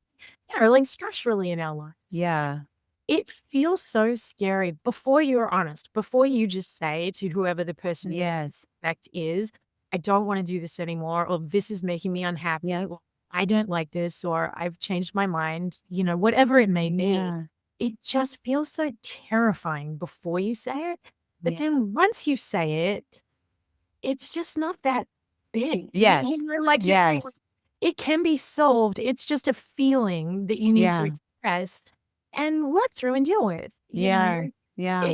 S2: or, like, structurally in our life.
S3: Yeah.
S2: It feels so scary before you're honest, before you just say to whoever the person you
S3: Yes.
S2: expect is, "I don't wanna do this anymore," or, "This is making me unhappy,"
S3: Yeah.
S2: or, "I don't like this," or, "I've changed my mind," whatever it may be.
S3: Yeah.
S2: It just feels so terrifying before you say it, but
S3: Yeah.
S2: then once you say it, it's just not that big.
S3: Yes.
S2: Like you say,
S3: Yes.
S2: it can be solved. It's just a feeling that you need to
S3: Yeah.
S2: express and work through and deal with.
S3: Yeah. Yeah.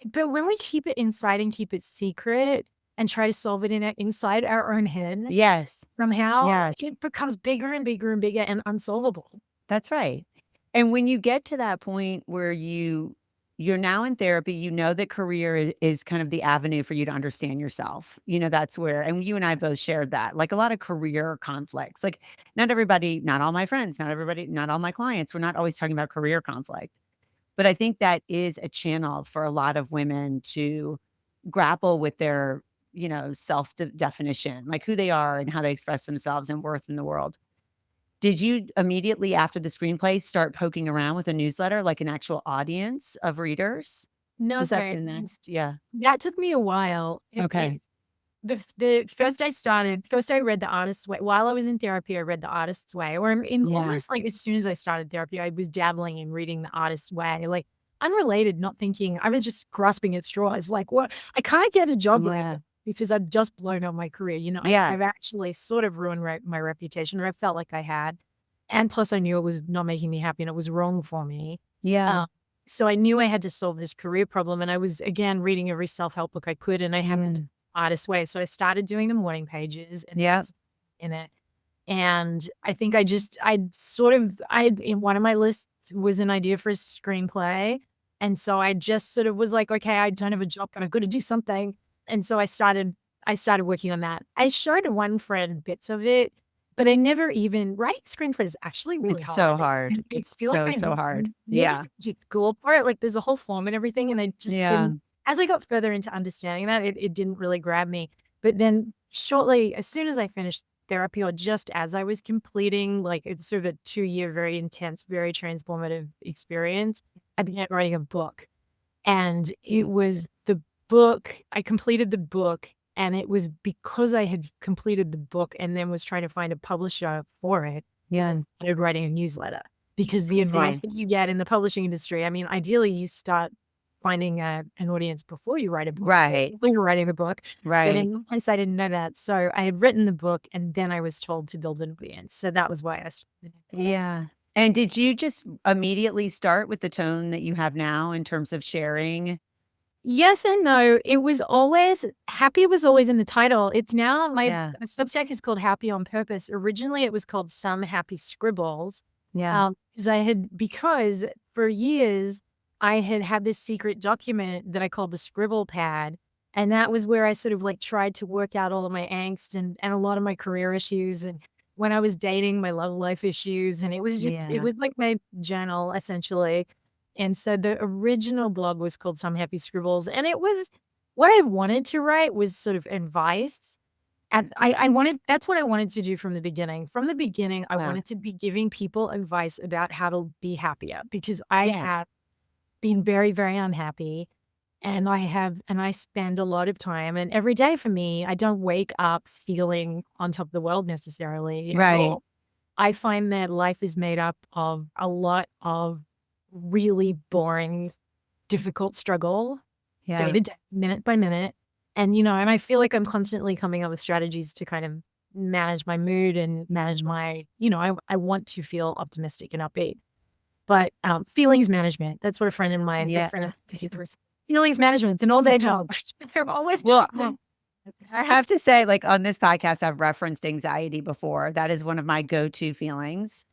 S2: But when we keep it inside and keep it secret, and try to solve it inside our own head,
S3: Yes.
S2: somehow
S3: Yeah.
S2: it becomes bigger and bigger and bigger and unsolvable.
S3: That's right. And when you get to that point where you're now in therapy, you know that career is kind of the avenue for you to understand yourself. That's where, and you and I both shared that, like a lot of career conflicts. Like not everybody, not all my friends, not everybody, not all my clients, we're not always talking about career conflict. But I think that is a channel for a lot of women to grapple with their, self definition, like who they are and how they express themselves and worth in the world. Did you immediately after the screenplay start poking around with a newsletter, like an actual audience of readers?
S2: No,
S3: Was that
S2: sorry.
S3: the next? Yeah.
S2: That took me a while.
S3: Okay.
S2: The first I read The Artist's Way. While I was in therapy, I read The Artist's Way, or in
S3: Yeah.
S2: almost like as soon as I started therapy, I was dabbling in reading The Artist's Way, like unrelated, not thinking. I was just grasping at straws. Like, what? I can't get a job like
S3: Yeah.
S2: that because I've just blown up my career.
S3: Yeah.
S2: I've actually sort of ruined my reputation, or I felt like I had. And plus, I knew it was not making me happy and it was wrong for me.
S3: Yeah.
S2: Um, so I knew I had to solve this career problem. And I was, again, reading every self help book I could, and I hadn't artist way. So I started doing the morning pages and
S3: Yeah.
S2: in it. And I think in one of my lists was an idea for a screenplay. And so I just sort of was like, okay, I don't have a job, but I've got to do something. And so I started working on that. I showed one friend bits of it, but I never even writing screenplays is actually really
S3: It's
S2: hard.
S3: so hard.
S2: And I
S3: It's
S2: feel like
S3: so
S2: I
S3: hard.
S2: need
S3: Yeah.
S2: to go for it. Like there's a whole form and everything. And I just
S3: Yeah.
S2: didn't, as I got further into understanding that, it didn't really grab me. But then shortly, as soon as I finished therapy, or just as I was completing, like it's sort of a 2-year, very intense, very transformative experience, I began writing a book. And it was the book, I completed the book, and it was because I had completed the book and then was trying to find a publisher for it.
S3: Yeah.
S2: I started writing a newsletter because the advice that you get in the publishing industry, I mean, ideally you start finding an audience before you write a book.
S3: Right.
S2: When you're writing a book. But
S3: Right.
S2: in my case, I didn't know that. So I had written the book and then I was told to build an audience. So that was why I started.
S3: Yeah. And did you just immediately start with the tone that you have now in terms of sharing?
S2: Yes and no. It was always happy was always in the title. It's now
S3: Yeah.
S2: Substack is called Happy on Purpose. Originally it was called Some Happy Scribbles.
S3: Yeah.
S2: Because for years I had this secret document that I called the scribble pad. And that was where I sort of like tried to work out all of my angst and a lot of my career issues, and when I was dating, my love life issues. And it was just, it was like my journal essentially. And so the original blog was called Some Happy Scribbles. And it was what I wanted to write was sort of advice. And that's what I wanted to do from the beginning. From the beginning, I wanted to be giving people advice about how to be happier, because I have been very, very unhappy. And I spend a lot of time, and every day for me, I don't wake up feeling on top of the world necessarily.
S3: Right.
S2: I find that life is made up of a lot of really boring, difficult struggle, day to day, minute by minute. And, and I feel like I'm constantly coming up with strategies to kind of manage my mood and manage my, I want to feel optimistic and upbeat. But feelings management, that's what a friend of mine, feelings management, it's an all day job. They're always
S3: I have to say, like on this podcast, I've referenced anxiety before. That is one of my go-to feelings.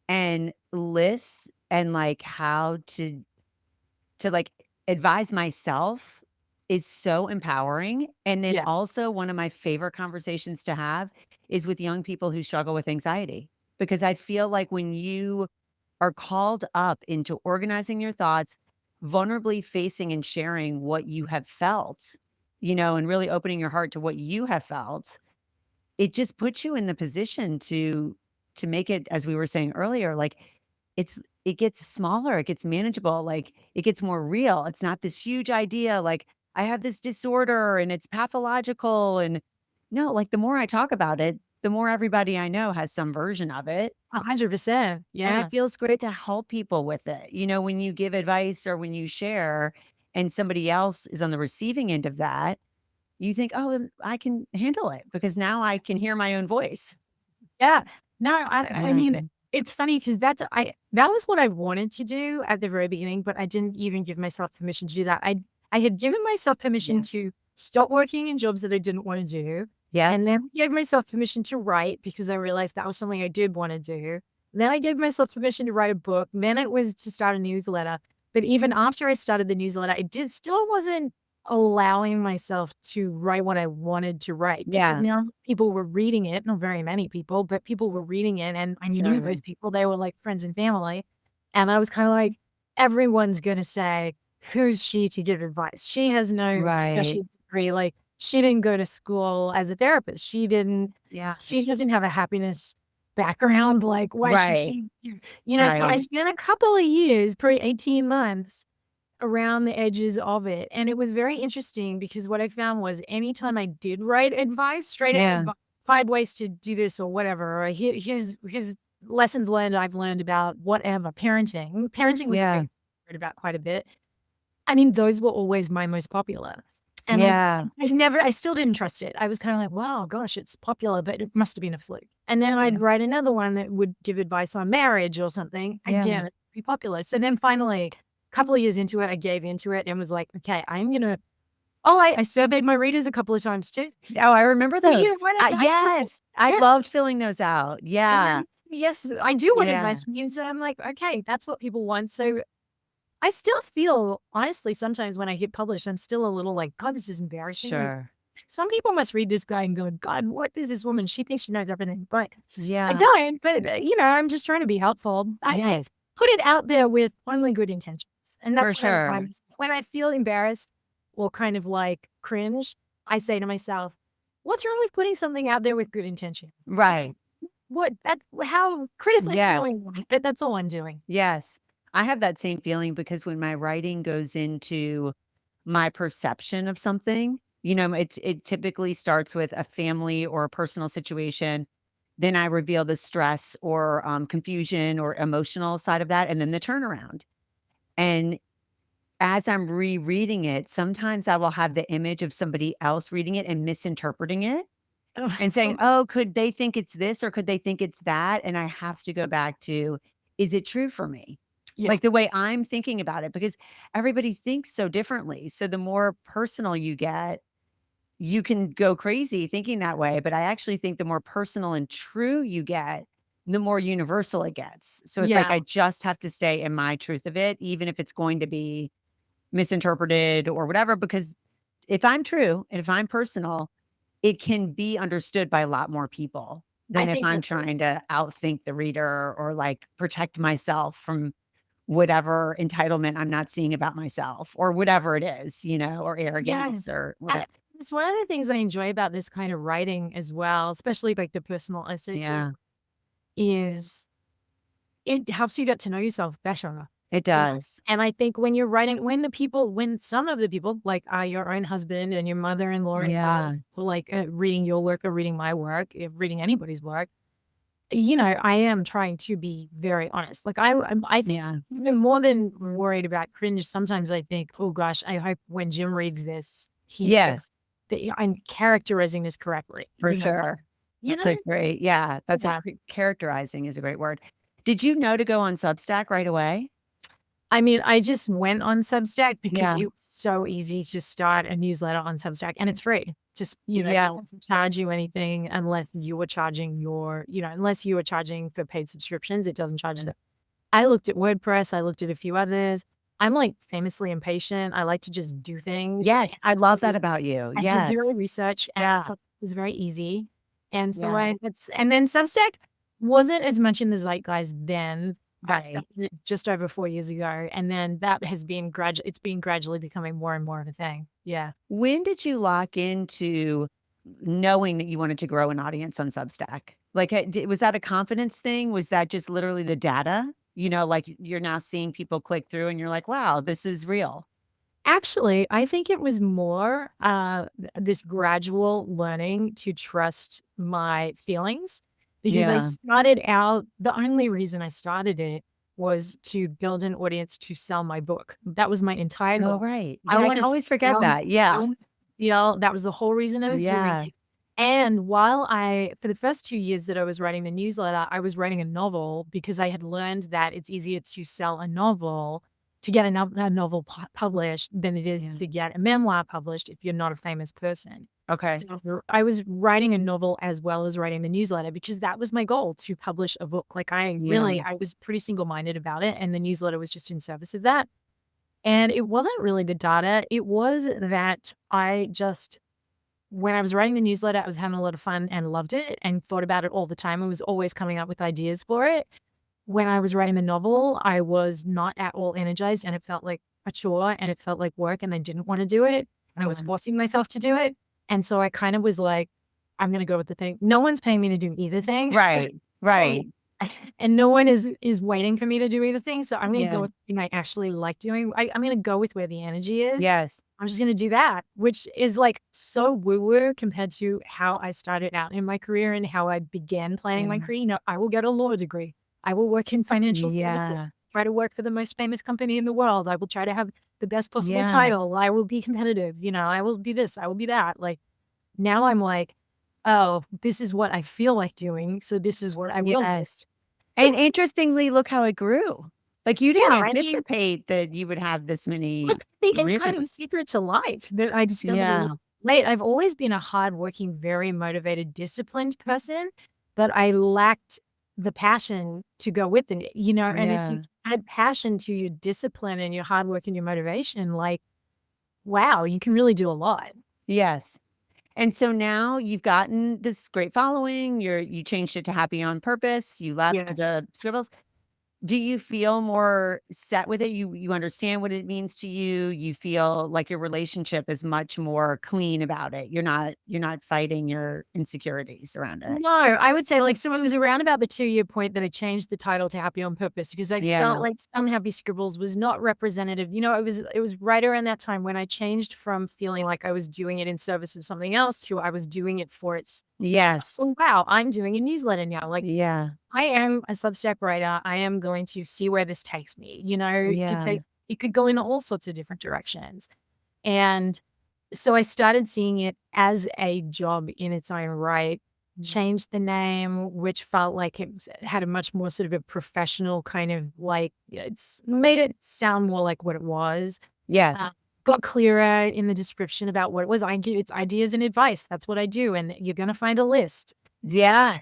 S3: And lists and like how to like advise myself is so empowering. And then also one of my favorite conversations to have is with young people who struggle with anxiety, because I feel like when you are called up into organizing your thoughts, vulnerably facing and sharing what you have felt, and really opening your heart to what you have felt, it just puts you in the position to make it, as we were saying earlier, like it gets smaller, it gets manageable, like it gets more real. It's not this huge idea, like I have this disorder and it's pathological. And no, like the more I talk about it, the more everybody I know has some version of it.
S2: 100%. Yeah.
S3: And it feels great to help people with it. When you give advice or when you share and somebody else is on the receiving end of that, you think, oh, I can handle it because now I can hear my own voice.
S2: Yeah. No, I mean, it's funny because that was what I wanted to do at the very beginning, but I didn't even give myself permission to do that. I had given myself permission to stopped working in jobs that I didn't want to do.
S3: Yeah.
S2: And then gave myself permission to write because I realized that was something I did want to do. Then I gave myself permission to write a book. Then it was to start a newsletter. But even after I started the newsletter, still wasn't allowing myself to write what I wanted to write. Because
S3: Yeah.
S2: now people were reading it, not very many people, but people were reading it. And I knew those people, they were like friends and family. And I was kind of like, everyone's going to say, who's she to give advice? She has no special degree. Like, she didn't go to school as a therapist. She doesn't have a happiness background. Like, why should she, so I spent a couple of years, probably 18 months around the edges of it. And it was very interesting because what I found was anytime I did write advice, straight advice, 5 ways to do this or whatever, or his lessons learned I've learned about whatever, parenting. Parenting was read about quite a bit. I mean, those were always my most popular. And I still didn't trust it. I was kind of like, wow, gosh, it's popular, but it must have been a fluke. And then I'd write another one that would give advice on marriage or something. Again, it'd be popular. So then finally, a couple of years into it, I gave into it and was like, okay, I'm going to, I surveyed my readers a couple of times too.
S3: Oh, I remember those.
S2: Yes.
S3: I loved filling those out. Yeah.
S2: Then, yes, I do want advice from you. So I'm like, okay, that's what people want. So I still feel, honestly, sometimes when I hit publish, I'm still a little like, God, this is embarrassing.
S3: Sure.
S2: Some people must read this guy and go, God, what is this woman? She thinks she knows everything. But I don't. But, I'm just trying to be helpful. I put it out there with only good intentions. And that's
S3: for sure.
S2: When I feel embarrassed or kind of like cringe, I say to myself, what's wrong with putting something out there with good intention?
S3: Right.
S2: How criticizing, but that's all I'm doing.
S3: Yes. I have that same feeling because when my writing goes into my perception of something, it typically starts with a family or a personal situation. Then I reveal the stress or confusion or emotional side of that, and then the turnaround. And as I'm rereading it, sometimes I will have the image of somebody else reading it and misinterpreting it and saying, oh, could they think it's this or could they think it's that? And I have to go back to, is it true for me? Like the way I'm thinking about it, because everybody thinks so differently. So the more personal you get, you can go crazy thinking that way. But I actually think the more personal and true you get, the more universal it gets. So it's like, I just have to stay in my truth of it, even if it's going to be misinterpreted or whatever, because if I'm true and if I'm personal, it can be understood by a lot more people than if I'm trying to outthink the reader or like protect myself from whatever entitlement I'm not seeing about myself or whatever it is, or arrogance or whatever.
S2: It's one of the things I enjoy about this kind of writing as well, especially like the personal essay, is it helps you get to know yourself better.
S3: It does.
S2: And I think when you're writing, when some of the people, like your own husband and your mother-in-law, like reading your work or reading my work, reading anybody's work, I am trying to be very honest. Like I'm more than worried about cringe. Sometimes I think, oh gosh, I hope when Jim reads this, that I'm characterizing this correctly.
S3: For sure. That's a great, characterizing is a great word. Did you know to go on Substack right away?
S2: I mean, I just went on Substack because it was so easy to start a newsletter on Substack and it's free. Just, it doesn't charge you anything unless you were charging unless you were charging for paid subscriptions, it doesn't charge them. I looked at WordPress. I looked at a few others. I'm like famously impatient. I like to just do things.
S3: Yeah. I love that about you.
S2: I did zero research and it was very easy. And so and then Substack wasn't as much in the zeitgeist then. Just over 4 years ago. And then that has been it's been gradually becoming more and more of a thing. Yeah.
S3: When did you lock into knowing that you wanted to grow an audience on Substack? Like, was that a confidence thing? Was that just literally the data? Like you're now seeing people click through and you're like, wow, this is real.
S2: Actually, I think it was more this gradual learning to trust my feelings. Because I started out, the only reason I started it was to build an audience to sell my book. That was my entire goal.
S3: Oh, right. I always forget that. Yeah.
S2: That was the whole reason I was doing it. And for the first 2 years that I was writing the newsletter, I was writing a novel because I had learned that it's easier to sell a novel to get a novel published than it is to get a memoir published if you're not a famous person.
S1: Okay.
S2: So I was writing a novel as well as writing the newsletter because that was my goal, to publish a book. Like I was pretty single-minded about it, and the newsletter was just in service of that. And it wasn't really the data. It was that when I was writing the newsletter, I was having a lot of fun and loved it and thought about it all the time. I was always coming up with ideas for it. When I was writing the novel, I was not at all energized, and it felt like a chore, and it felt like work, and I didn't want to do it. And I was forcing myself to do it. And so I kind of was like, I'm going to go with the thing. No one's paying me to do either thing.
S1: Right. Right.
S2: And no one is waiting for me to do either thing. So I'm going to go with the thing I actually like doing. I'm going to go with where the energy is.
S1: Yes.
S2: I'm just going to do that, which is like so woo-woo compared to how I started out in my career and how I began planning my career. You know, I will get a law degree. I will work in financial services, try to work for the most famous company in the world. I will try to have the best possible title. I will be competitive. You know, I will be this, I will be that. Like now I'm like, oh, this is what I feel like doing. So this is what I will do.
S1: And interestingly, look how it grew. Like you didn't anticipate that you would have this many.
S2: I think it's kind of a secret to life that I discovered late. I've always been a hardworking, very motivated, disciplined person, but I lacked the passion to go with it, you know, and if you add passion to your discipline and your hard work and your motivation, like, wow, you can really do a lot.
S1: Yes. And so now you've gotten this great following. You changed it to Happy on Purpose. You left the scribbles. Do you feel more set with it? You understand what it means to you. You feel like your relationship is much more clean about it. You're not fighting your insecurities around it.
S2: No, I would say like, so it was around about the 2-year point that I changed the title to Happy on Purpose because I felt like some Happy Scribbles was not representative. You know, it was right around that time when I changed from feeling like I was doing it in service of something else to I was doing it for its. Oh, wow, I'm doing a newsletter now. Like, I am a Substack writer. I am going to see where this takes me. You know, it could go in all sorts of different directions. And so I started seeing it as a job in its own right, changed the name, which felt like it had a much more sort of a professional kind of like, it's made it sound more like what it was. Got clearer in the description about what it was. It's ideas and advice. That's what I do. And you're going to find a list. Things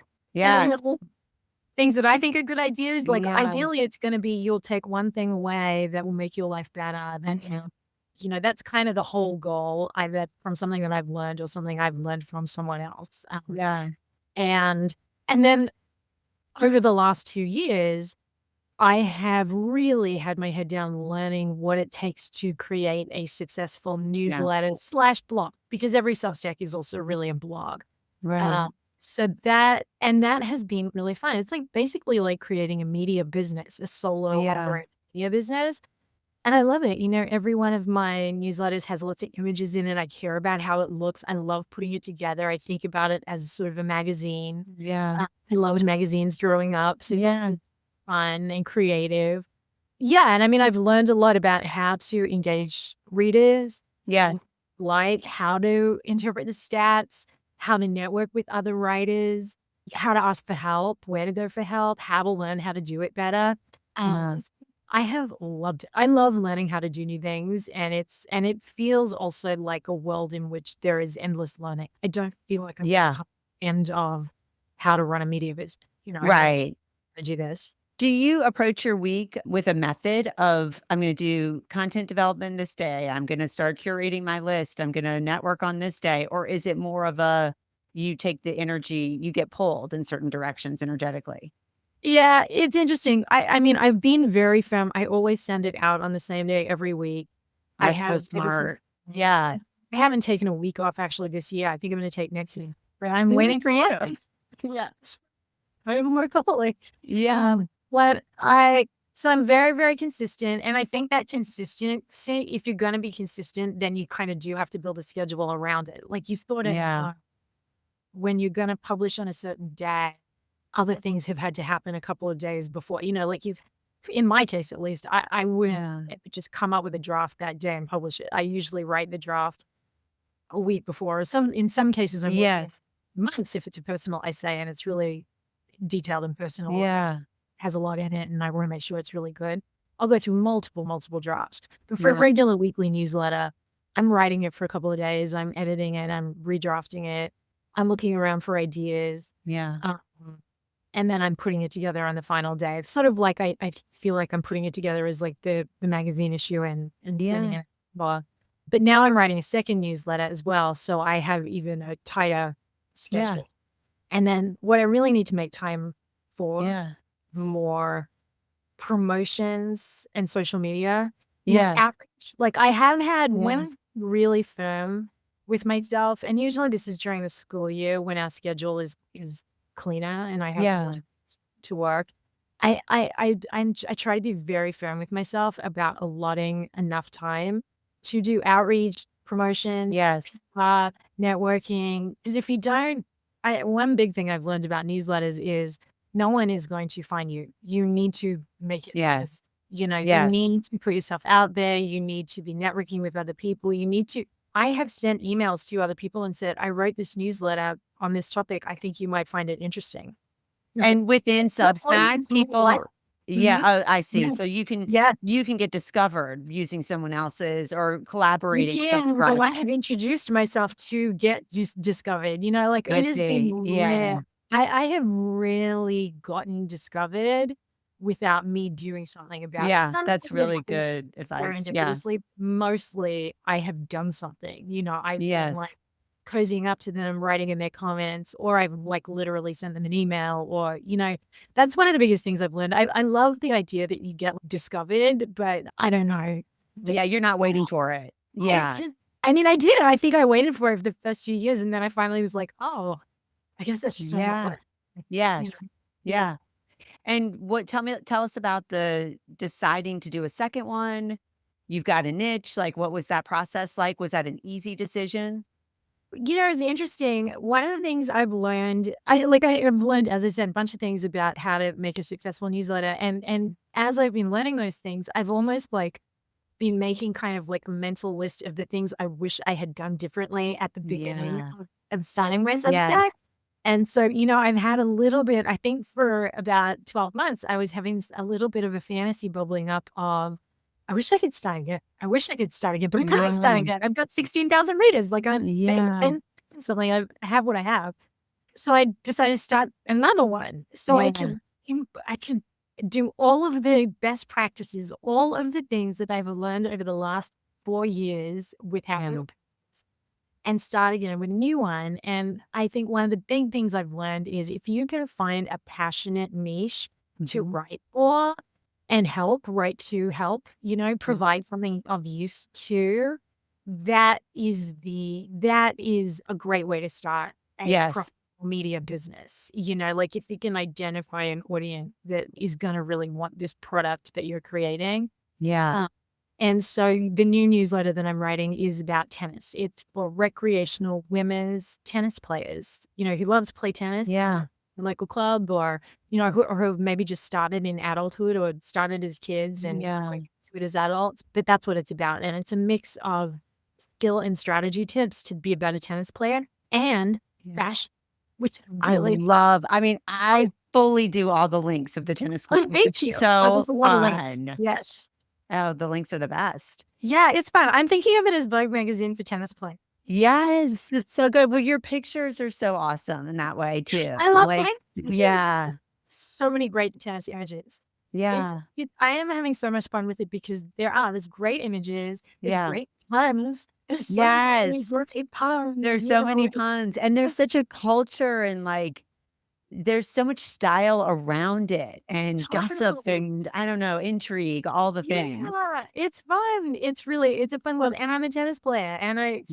S2: that I think are good ideas. Like ideally it's going to be, you'll take one thing away that will make your life better. And, you know, that's kind of the whole goal, either from something that I've learned or something I've learned from someone else. And then over the last 2 years, I have really had my head down learning what it takes to create a successful newsletter / blog, because every Substack is also really a blog. So that has been really fun. It's like basically like creating a media business, a solo media business. And I love it. You know, every one of my newsletters has lots of images in it. I care about how it looks. I love putting it together. I think about it as sort of a magazine. I loved magazines growing up. So fun and creative. And I mean, I've learned a lot about how to engage readers. Like how to interpret the stats, how to network with other writers, how to ask for help, where to go for help, how to learn how to do it better. I have loved it. I love learning how to do new things, and it feels also like a world in which there is endless learning. I don't feel like I'm at the end of how to run a media business. You know, I do this.
S1: Do you approach your week with a method of, I'm going to do content development this day, I'm going to start curating my list, I'm going to network on this day? Or is it more of a, you take the energy, you get pulled in certain directions energetically?
S2: Yeah, it's interesting. I mean, I've been very firm. I always send it out on the same day every week.
S1: That's so smart.
S2: I haven't taken a week off actually this year. I think I'm going to take next week. But I'm waiting for you. I'm more fully. So I'm very, very consistent. And I think that consistency, if you're going to be consistent, then you kind of do have to build a schedule around it. Like you sort of, when you're going to publish on a certain day, other things have had to happen a couple of days before, you know, like in my case, at least, I wouldn't just come up with a draft that day and publish it. I usually write the draft a week before. In some cases, months if it's a personal essay and it's really detailed and personal. Has a lot in it, and I want to make sure it's really good. I'll go through multiple drafts. But for a regular weekly newsletter, I'm writing it for a couple of days. I'm editing it. I'm redrafting it. I'm looking around for ideas.
S1: Yeah.
S2: And then I'm putting it together on the final day. It's sort of like I feel like I'm putting it together as like the magazine issue and sending it. But now I'm writing a second newsletter as well. So I have even a tighter schedule.
S1: Yeah.
S2: And then what I really need to make time for more promotions and social media. Outreach. Like I have had when I'm really firm with myself, and usually this is during the school year when our schedule is cleaner and I have more to work. I try to be very firm with myself about allotting enough time to do outreach, promotion, networking. Because if you don't, one big thing I've learned about newsletters is no one is going to find you. You need to make it. You need to put yourself out there. You need to be networking with other people. I have sent emails to other people and said, I wrote this newsletter on this topic. I think you might find it interesting.
S1: And within Substack, people, I see. So you can get discovered using someone else's or collaborating.
S2: Well, I have introduced myself to get discovered. Like it has been rare. I have rarely gotten discovered without me doing something about it.
S1: That's really good advice.
S2: Mostly I have done something. I've been like cozying up to them, writing in their comments, or I've like literally sent them an email, or that's one of the biggest things I've learned. I love the idea that you get discovered, but I don't know.
S1: You're not waiting for it.
S2: I mean, I did. I think I waited for it for the first few years, and then I finally was like, oh, I guess that's just
S1: And tell us about the deciding to do a second one. You've got a niche. Like, what was that process like? Was that an easy decision?
S2: It's interesting. One of the things I've learned, I've learned, as I said, a bunch of things about how to make a successful newsletter. And as I've been learning those things, I've almost like been making kind of like a mental list of the things I wish I had done differently at the beginning of starting my Substack. And so, I've had a little bit, I think for about 12 months, I was having a little bit of a fantasy bubbling up of, I wish I could start again. I wish I could start again, but I can't start again. I've got 16,000 readers. Like and something I have what I have. So I decided to start another one. So I can do all of the best practices, all of the things that I've learned over the last 4 years with having and start again with a new one. And I think one of the big things I've learned is if you can find a passionate niche to write for and write to help, provide something of use to, that is a great way to start a profitable media business. Like if you can identify an audience that is going to really want this product that you're creating. And so the new newsletter that I'm writing is about tennis. It's for recreational women's tennis players, who love to play tennis. A local club or, who maybe just started in adulthood or started as kids and went to it as adults. But that's what it's about. And it's a mix of skill and strategy tips to be a better tennis player and fashion, which really
S1: I fully do all the links of the tennis club.
S2: Thank you.
S1: So fun.
S2: Yes.
S1: Oh, the links are the best.
S2: Yeah, it's fun. I'm thinking of it as Vogue magazine for tennis play.
S1: Yes, it's so good. Well, your pictures are so awesome in that way too.
S2: I love
S1: it.
S2: So many great tennis images. I am having so much fun with it because there's great images. There's great puns. There's so many great puns.
S1: There's so many puns, and there's such a culture and like. There's so much style around it and gossip and I don't know, intrigue, all the things.
S2: It's fun. It's a fun one. And I'm a tennis player and I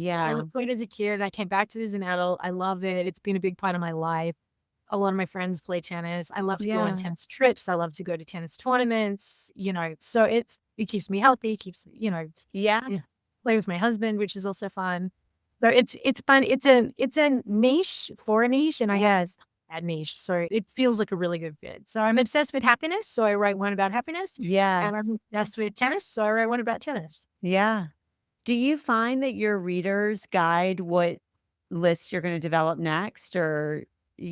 S2: played as a kid. I came back to it as an adult. I love it. It's been a big part of my life. A lot of my friends play tennis. I love to go on tennis trips. I love to go to tennis tournaments, so it keeps me healthy, play with my husband, which is also fun. So it's fun. It's a niche for a niche and I guess that niche. So it feels like a really good fit. So I'm obsessed with happiness. So I write one about happiness. And I'm obsessed with tennis. So I write one about tennis.
S1: Do you find that your readers guide what lists you're going to develop next? Or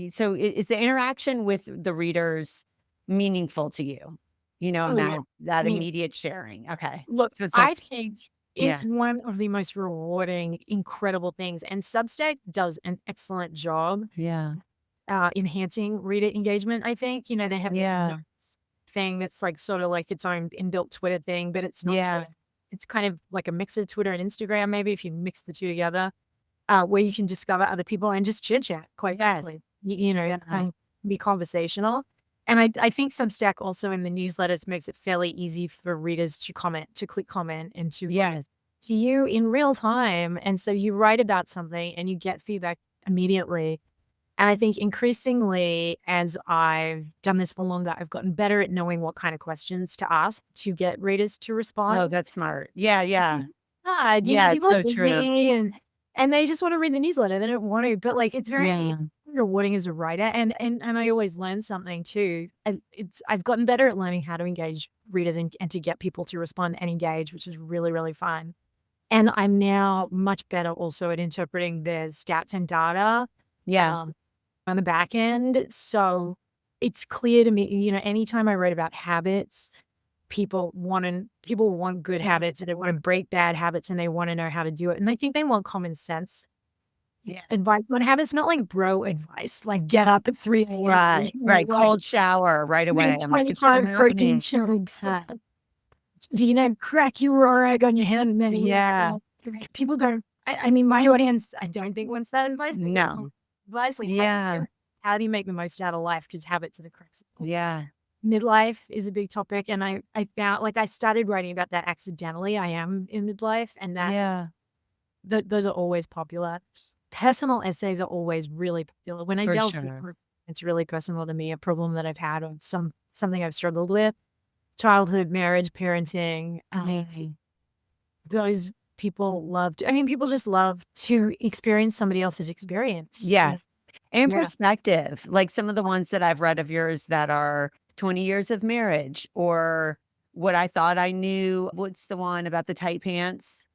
S1: so is the interaction with the readers meaningful to you? and
S2: Oh, yeah. I
S1: that
S2: mean,
S1: immediate sharing. Okay.
S2: look,
S1: So it's not
S2: I think
S1: yeah.
S2: it's one of the most rewarding, incredible things, and Substack does an excellent job
S1: Yeah.
S2: enhancing reader engagement, I think. They have this
S1: Yeah.
S2: notes thing that's like sort of like its own inbuilt Twitter thing, but it's not
S1: Yeah.
S2: Twitter. It's kind of like a mix of Twitter and Instagram, maybe if you mix the two together, where you can discover other people and just chit chat, quite
S1: Yes.
S2: frankly. You know,
S1: Yeah.
S2: and be conversational. And I think Substack also in the newsletters makes it fairly easy for readers to comment, to click comment, and to
S1: Yes.
S2: to you in real time. And so you write about something and you get feedback immediately. And I think increasingly, as I've done this for longer, I've gotten better at knowing what kind of questions to ask to get readers to
S1: Oh,
S2: respond.
S1: that's smart. Yeah, yeah.
S2: God,
S1: Yeah, it's
S2: people are
S1: so true.
S2: busy and they just want to read the newsletter. They don't want to, but like it's very
S1: Yeah.
S2: rewarding as a writer, and I always learn something too. I've gotten better at learning how to engage readers and to get people to respond and engage, which is really really fun. And I'm now much better also at interpreting the stats and data
S1: Yes.
S2: um, on the back end. So it's clear to me, anytime I write about habits, people want good habits and they want to break bad habits and they want to know how to do it. And I think they want common sense
S1: Yeah.
S2: advice on habits, not like bro advice, like get up at 3 a.m.
S1: Right. Right.
S2: Like
S1: Cold shower right away.
S2: drink
S1: I'm like, it's not
S2: 25 protein
S1: happening.
S2: shakes. Crack your egg on your hand and then
S1: Yeah.
S2: people don't. I mean, my audience, I don't think wants that advice.
S1: No.
S2: Advice like
S1: Yeah.
S2: how do you make the most out of life? Because habits are the crux.
S1: Yeah.
S2: Midlife is a big topic, and I found like I started writing about that accidentally. I am in midlife, and
S1: Yeah.
S2: those are always popular. Personal essays are always really popular. When I
S1: For
S2: delve
S1: sure.
S2: deeper, it's really personal to me, a problem that I've had or something I've struggled with. Childhood, marriage, parenting. Those people people just love to experience somebody else's experience.
S1: Yes. And
S2: Yeah.
S1: perspective, like some of the ones that I've read of yours that are 20 years of marriage or what I thought I knew. What's the one about the tight pants?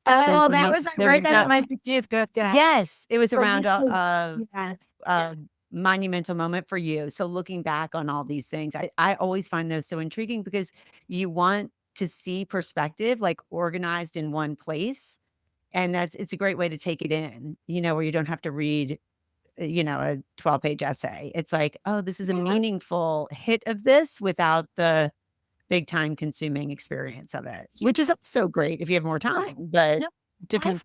S2: Oh,
S1: I
S2: wrote that at my 50th birthday.
S1: Yes, it was
S2: But
S1: around
S2: this was
S1: a
S2: yeah.
S1: a monumental moment for you. So looking back on all these things, I always find those so intriguing because you want to see perspective like organized in one place. And it's a great way to take it in, where you don't have to read, a 12-page essay. It's like, oh, this is a meaningful hit of this without the big time consuming experience of it, which is so great if you have more time, but
S2: No,
S1: different.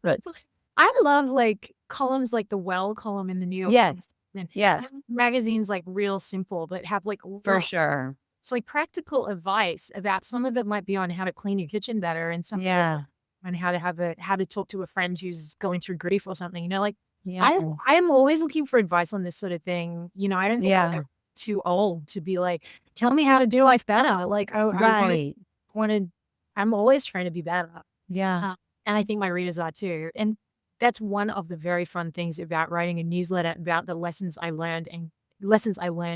S2: I love like columns like the Well column in the New York
S1: Yes.
S2: Times. And
S1: Yes,
S2: magazines like real simple, but have like
S1: for sure.
S2: it's like practical advice about some of it might be on how to clean your kitchen better and some
S1: Yeah.
S2: on how to talk to a friend who's going through grief or something. Like
S1: Yeah.
S2: I'm always looking for advice on this sort of thing. I don't think I'm
S1: Yeah.
S2: ever too old to be like, tell me how to do life better. Like I
S1: Right.
S2: wanted I'm always trying to be better.
S1: Yeah.
S2: And I think my readers are too. And that's one of the very fun things about writing a newsletter about the lessons I learn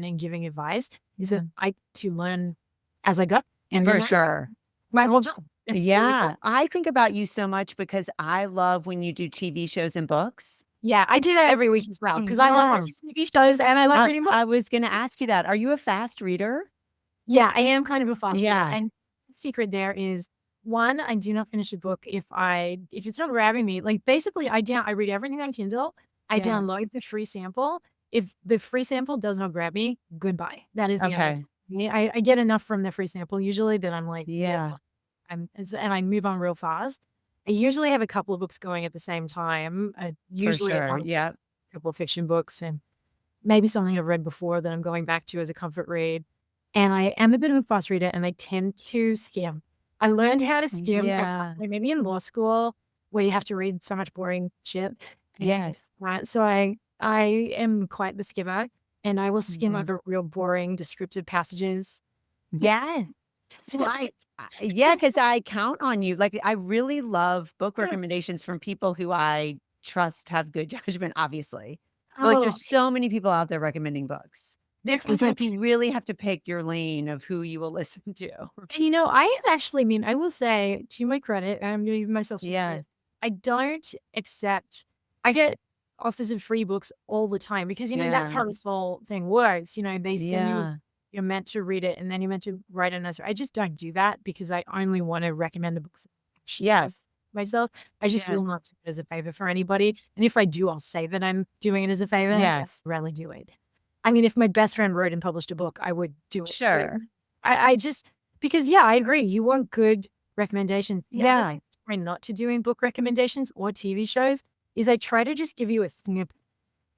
S2: and giving advice is that I to learn as I go. And
S1: For
S2: then
S1: sure.
S2: my whole job. It's really
S1: Yeah.
S2: fun.
S1: I think about you so much because I love when you do TV shows and books.
S2: Yeah, I do that every week as well because I love watching TV shows and I love reading books.
S1: I was going to ask you that. Are you a fast reader?
S2: Yeah, I am kind of a fast reader.
S1: Yeah.
S2: And the secret there is one, I do not finish a book if it's not grabbing me. Like basically I read everything on Kindle. I
S1: Yeah.
S2: download the free sample. If the free sample does not grab me, goodbye. That is the end of
S1: Okay.
S2: it. I get enough from the free sample usually that I'm like,
S1: Yeah.
S2: and I move on real fast. I usually have a couple of books going at the same time.
S1: For
S2: Usually
S1: sure.
S2: a
S1: Yeah.
S2: couple of fiction books and maybe something I've read before that I'm going back to as a comfort read. And I am a bit of a fast reader and I tend to skim. I learned how to skim
S1: Yeah.
S2: like maybe in law school where you have to read so much boring shit.
S1: Yes.
S2: Right. So I am quite the skimmer and I will skim
S1: Mhm.
S2: over real boring descriptive passages.
S1: Yeah.
S2: So
S1: Yeah, because I count on you. Like, I really love book recommendations from people who I trust have good judgment, obviously. But, like, there's so many people out there recommending books. It's like you really have to pick your lane of who you will listen to.
S2: And, I have actually I will say to my credit, and I'm going to give myself some
S1: Yeah.
S2: credit, I don't accept, I get offers of free books all the time because,
S1: Yeah.
S2: that's how this whole thing works. They send you
S1: Yeah.
S2: you're meant to read it and then you're meant to write an essay. I just don't do that because I only want to recommend the books
S1: Yes.
S2: myself. I just will not do it as a favor for anybody. And if I do, I'll say that I'm doing it as a favor.
S1: Yes.
S2: I rarely do it. I mean, if my best friend wrote and published a book, I would do it.
S1: Sure.
S2: I just, because I agree. You want good recommendations.
S1: Yeah.
S2: I try not to do in book recommendations or TV shows is I try to just give you a snippet.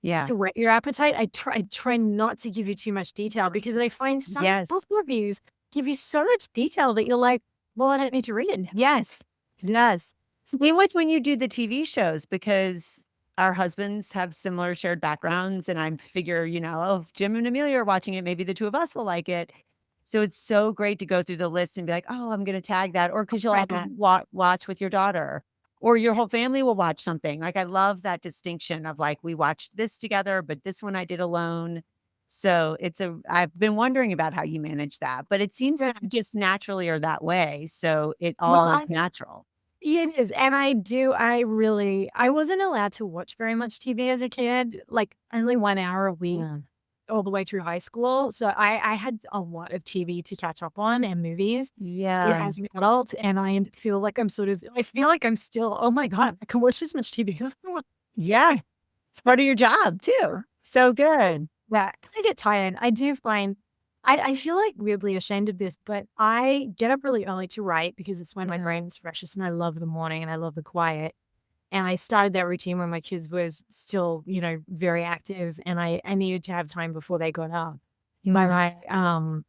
S1: Yeah.
S2: To whet your appetite. I try not to give you too much detail because I find some book reviews give you so much detail that you're like, well, I don't need to read it now.
S1: Yes. Yes. Same with when you do the TV shows, because our husbands have similar shared backgrounds, and I figure, if Jim and Amelia are watching it, maybe the two of us will like it. So it's so great to go through the list and be like, oh, I'm going to tag that. Or because you'll have to watch with your daughter, or your whole family will watch something. Like, I love that distinction of like, we watched this together, but this one I did alone. So I've been wondering about how you manage that, but it seems like you just naturally are that way. So it all is natural.
S2: It is. And I wasn't allowed to watch very much TV as a kid, like only 1 hour a week all the way through high school. So I had a lot of TV to catch up on and movies as an adult. And I feel like I'm still, oh my God, I can watch as much TV as I want.
S1: Yeah. It's part of your job too. So good.
S2: Yeah. I get tired. I do find, I feel like weirdly ashamed of this, but I get up really early to write because it's when my brain's freshest and I love the morning and I love the quiet. And I started that routine when my kids was still, very active and I needed to have time before they got up. But I'm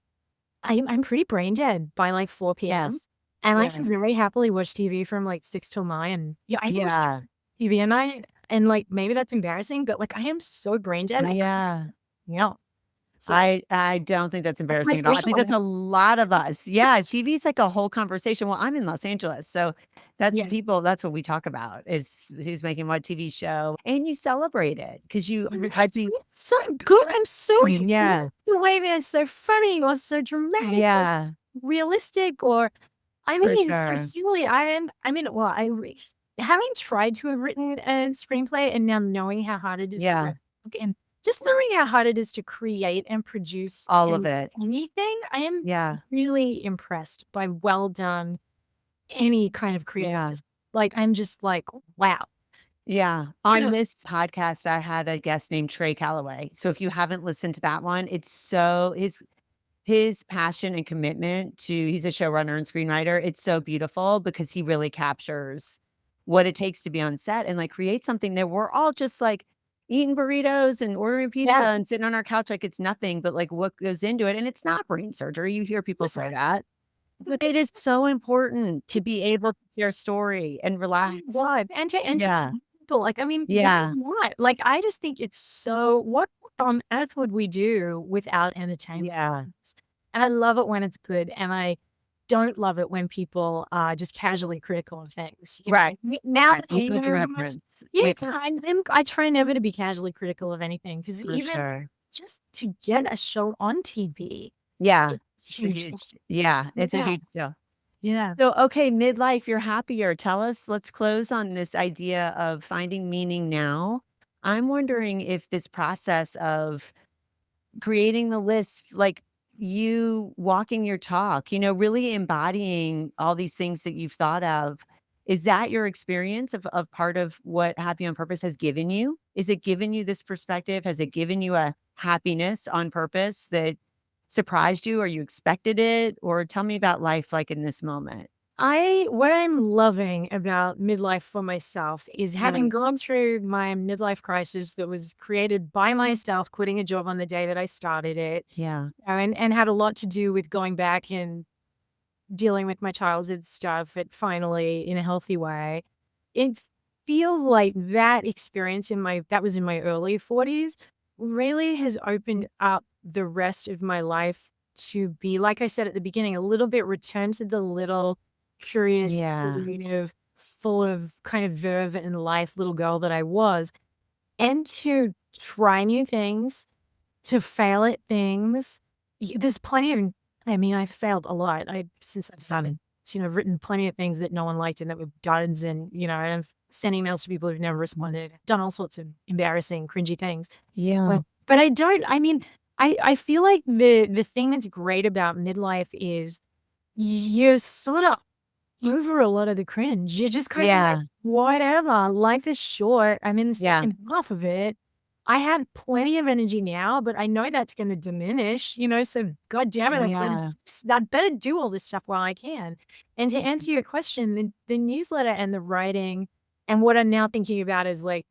S2: pretty brain dead by like 4 p.m.
S1: Yes.
S2: And I can very happily watch TV from like 6 till 9. And I watch TV and like maybe that's embarrassing, but like I am so brain dead. Yeah.
S1: So I don't think that's embarrassing at all. I think that's a lot of us. Yeah. TV is like a whole conversation. Well, I'm in Los Angeles. So that's what we talk about is who's making what TV show. And you celebrate it because I think
S2: so good. I'm so
S1: the
S2: way they're so funny or so dramatic. Or realistic or so silly. Having tried to have written a screenplay and now knowing how hard it is and just knowing how hard it is to create and produce
S1: all of it.
S2: Anything, I am really impressed by well done any kind of creative. Like I'm just like, wow.
S1: Yeah. On this podcast, I had a guest named Trey Calloway. So if you haven't listened to that one, it's so his passion and commitment he's a showrunner and screenwriter. It's so beautiful because he really captures what it takes to be on set and like create something that we're all just like eating burritos and ordering pizza and sitting on our couch like it's nothing, but like what goes into it. And it's not brain surgery. You hear people say that. But it is so important to be able to share story and relax.
S2: And to people. Like, what? Like, I just think it's so, what on earth would we do without entertainment?
S1: Yeah.
S2: And I love it when it's good. And I don't love it when people are just casually critical of things.
S1: Right.
S2: Now that I try never to be casually critical of anything because just to get a show on TV.
S1: Yeah. Huge. Yeah. It's a huge deal.
S2: Yeah.
S1: So, okay, midlife, you're happier. Let's close on this idea of finding meaning now. I'm wondering if this process of creating the list, like you walking your talk, really embodying all these things that you've thought of, is that your experience of part of what Happy on Purpose has given you? Is it given you this perspective? Has it given you a happiness on purpose that surprised you or you expected it? Or tell me about life like in this moment.
S2: What I'm loving about midlife for myself is having gone through my midlife crisis that was created by myself, quitting a job on the day that I started it.
S1: Yeah.
S2: And had a lot to do with going back and dealing with my childhood stuff, but finally in a healthy way. It feels like that experience that was in my early 40s really has opened up the rest of my life to be, like I said at the beginning, a little bit return to the little curious, creative, full of kind of verve in life little girl that I was, and to try new things, to fail at things. There's plenty of, I failed a lot. Since I've started, I've written plenty of things that no one liked and that were duds and, and I've sent emails to people who've never responded, done all sorts of embarrassing, cringy things.
S1: Yeah.
S2: But I I feel like the thing that's great about midlife is you're sort of over a lot of the cringe. You're just kind of like,
S1: Yeah.
S2: whatever. Life is short. I'm in the
S1: Yeah.
S2: second half of it. I have plenty of energy now, but I know that's going to diminish, so God damn it,
S1: Yeah.
S2: I better do all this stuff while I can. And to answer your question, the newsletter and the writing and what I'm now thinking about is like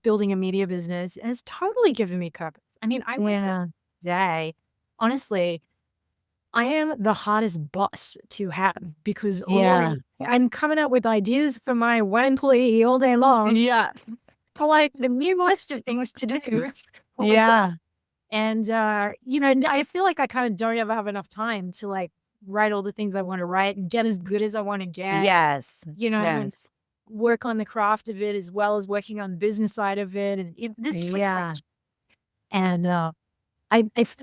S2: building a media business has totally given me purpose. I mean, I wake up
S1: Yeah.
S2: today, honestly, I am the hardest boss to have because
S1: Yeah.
S2: I'm coming up with ideas for my one employee all day long.
S1: Yeah.
S2: For like the new list of things to do.
S1: Yeah.
S2: And, I feel like I kind of don't ever have enough time to like write all the things I want to write and get as good as I want to get,
S1: Yes.
S2: and
S1: Yes.
S2: work on the craft of it as well as working on the business side of it. And this is like,
S1: Yeah.
S2: and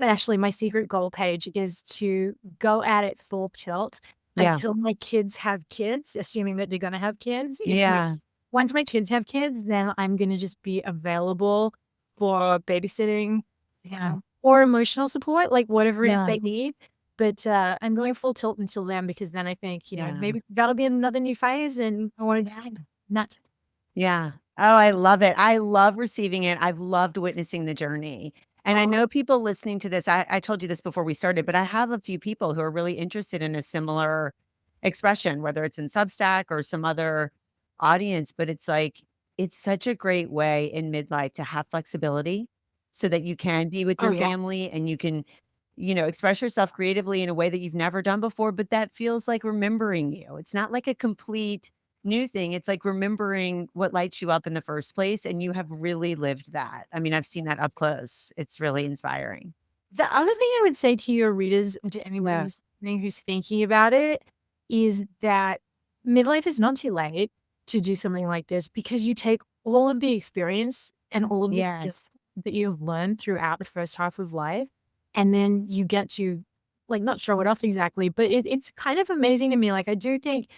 S2: actually, my secret goal, Paige, is to go at it full tilt
S1: Yeah.
S2: until my kids have kids, assuming that they're going to have kids.
S1: Yeah.
S2: Once my kids have kids, then I'm going to just be available for babysitting, or emotional support, like whatever it is they need. But I'm going full tilt until then because then I think, maybe that'll be another new phase and I want to nuts.
S1: Yeah. Oh, I love it. I love receiving it. I've loved witnessing the journey. And I know people listening to this, I told you this before we started, but I have a few people who are really interested in a similar expression, whether it's in Substack or some other audience. But it's like, it's such a great way in midlife to have flexibility so that you can be with your family and you can, express yourself creatively in a way that you've never done before, but that feels like remembering you. It's not like a complete new thing. It's like remembering what lights you up in the first place, and you have really lived that. I mean, I've seen that up close. It's really inspiring.
S2: The other thing I would say to your readers, and to anyone who's thinking about it, is that midlife is not too late to do something like this because you take all of the experience and all of the gifts that you've learned throughout the first half of life, and then you get to, like, not show it off exactly, but it's kind of amazing to me. Like, I do think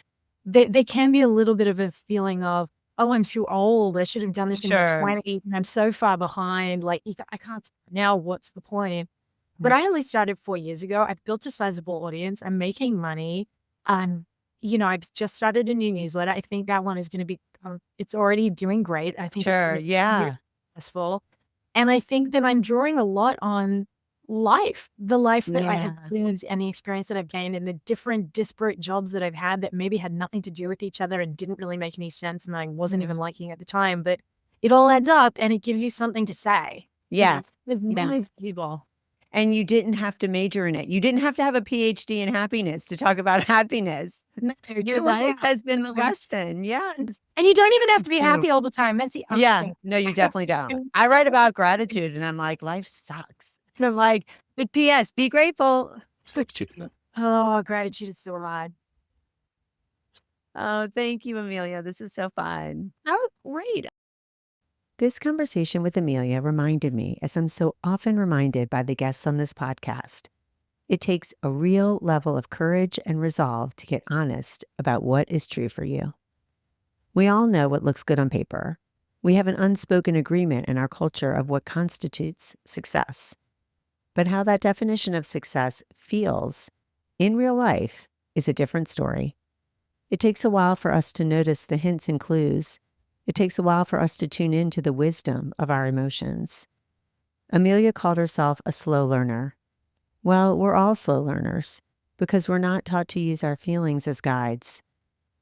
S2: they can be a little bit of a feeling of, oh, I'm too old. I should have done this in my 20s, and I'm so far behind. Like, I can't now. What's the point? But I only started 4 years ago. I've built a sizable audience. I'm making money. I've just started a new newsletter. I think that one is going to be, it's already doing great. I think it's going to be really successful. And I think that I'm drawing a lot on the life that I have lived and the experience that I've gained and the different disparate jobs that I've had that maybe had nothing to do with each other and didn't really make any sense and I wasn't even liking at the time. But it all adds up and it gives you something to say.
S1: Yeah.
S2: People.
S1: And you didn't have to major in it. You didn't have to have a PhD in happiness to talk about happiness. Your life has been the lesson. Yeah.
S2: And you don't even have to be happy all the time. That's the other thing.
S1: No, you definitely don't. I write about gratitude and I'm like, life sucks. And I'm like, but P.S., be grateful.
S2: Oh, gratitude is so hard.
S1: Oh, thank you, Amelia. This is so fun.
S2: Oh, great.
S3: This conversation with Amelia reminded me, as I'm so often reminded by the guests on this podcast, it takes a real level of courage and resolve to get honest about what is true for you. We all know what looks good on paper. We have an unspoken agreement in our culture of what constitutes success. But how that definition of success feels in real life is a different story. It takes a while for us to notice the hints and clues. It takes a while for us to tune into the wisdom of our emotions. Amelia called herself a slow learner. Well, we're all slow learners because we're not taught to use our feelings as guides.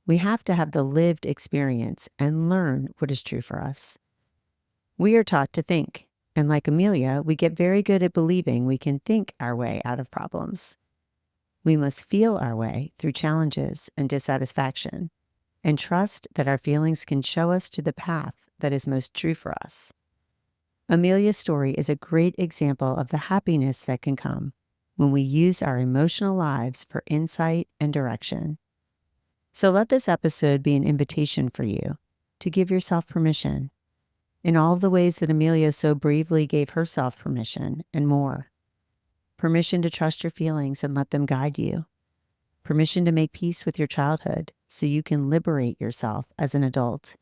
S3: We have to have the lived experience and learn what is true for us. We are taught to think, and like Amelia, we get very good at believing we can think our way out of problems. We must feel our way through challenges and dissatisfaction, and trust that our feelings can show us to the path that is most true for us. Amelia's story is a great example of the happiness that can come when we use our emotional lives for insight and direction. So let this episode be an invitation for you to give yourself permission in all of the ways that Amelia so bravely gave herself permission and more. Permission to trust your feelings and let them guide you. Permission to make peace with your childhood so you can liberate yourself as an adult.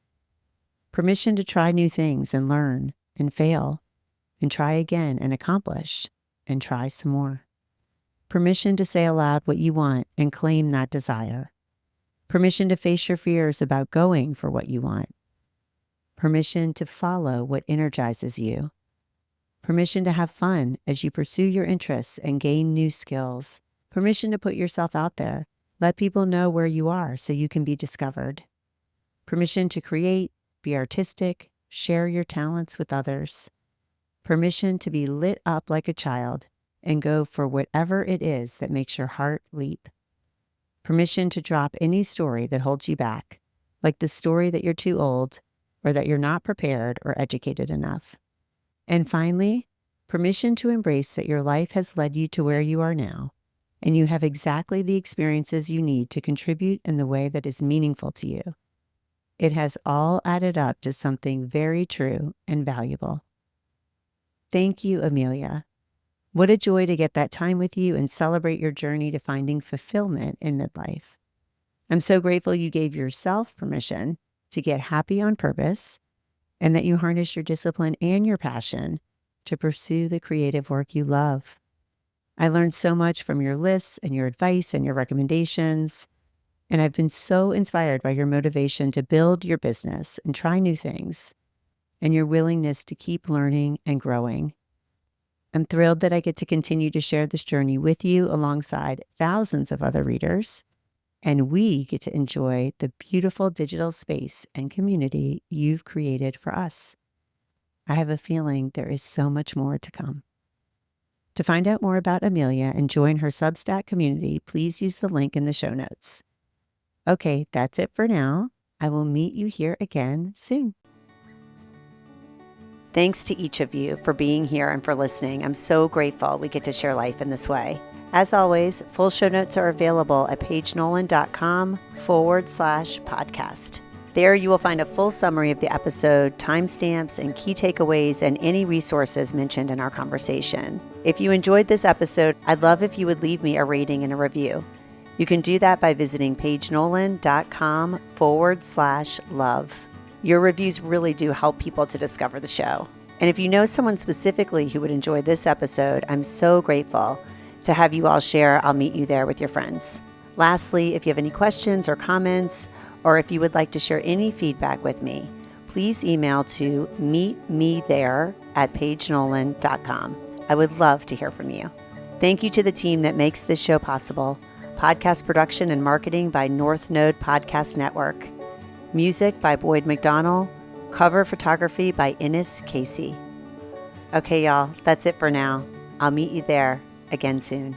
S3: Permission to try new things and learn and fail and try again and accomplish
S1: and try some more. Permission to say aloud what you want and claim that desire. Permission to face your fears about going for what you want. Permission to follow what energizes you. Permission to have fun as you pursue your interests and gain new skills. Permission to put yourself out there. Let people know where you are so you can be discovered. Permission to create, be artistic, share your talents with others. Permission to be lit up like a child and go for whatever it is that makes your heart leap. Permission to drop any story that holds you back, like the story that you're too old or that you're not prepared or educated enough. And finally, permission to embrace that your life has led you to where you are now, and you have exactly the experiences you need to contribute in the way that is meaningful to you. It has all added up to something very true and valuable. Thank you, Amelia. What a joy to get that time with you and celebrate your journey to finding fulfillment in midlife. I'm so grateful you gave yourself permission to get happy on purpose and that you harness your discipline and your passion to pursue the creative work you love. I learned so much from your lists and your advice and your recommendations, and I've been so inspired by your motivation to build your business and try new things, and your willingness to keep learning and growing. I'm thrilled that I get to continue to share this journey with you alongside thousands of other readers, and we get to enjoy the beautiful digital space and community you've created for us. I have a feeling there is so much more to come. To find out more about Amelia and join her Substack community, please use the link in the show notes. Okay, that's it for now. I will meet you here again soon. Thanks to each of you for being here and for listening. I'm so grateful we get to share life in this way. As always, full show notes are available at paigenolan.com/podcast. There you will find a full summary of the episode, timestamps, and key takeaways, and any resources mentioned in our conversation. If you enjoyed this episode, I'd love if you would leave me a rating and a review. You can do that by visiting paigenolan.com/love. Your reviews really do help people to discover the show. And if you know someone specifically who would enjoy this episode, I'm so grateful to have you all share I'll Meet You There with your friends. Lastly, if you have any questions or comments, or if you would like to share any feedback with me, please email to meetmethere@paigenolan.com. I would love to hear from you. Thank you to the team that makes this show possible. Podcast production and marketing by North Node Podcast Network. Music by Boyd McDonnell. Cover photography by Innes Casey. Okay, y'all, that's it for now. I'll meet you there again soon.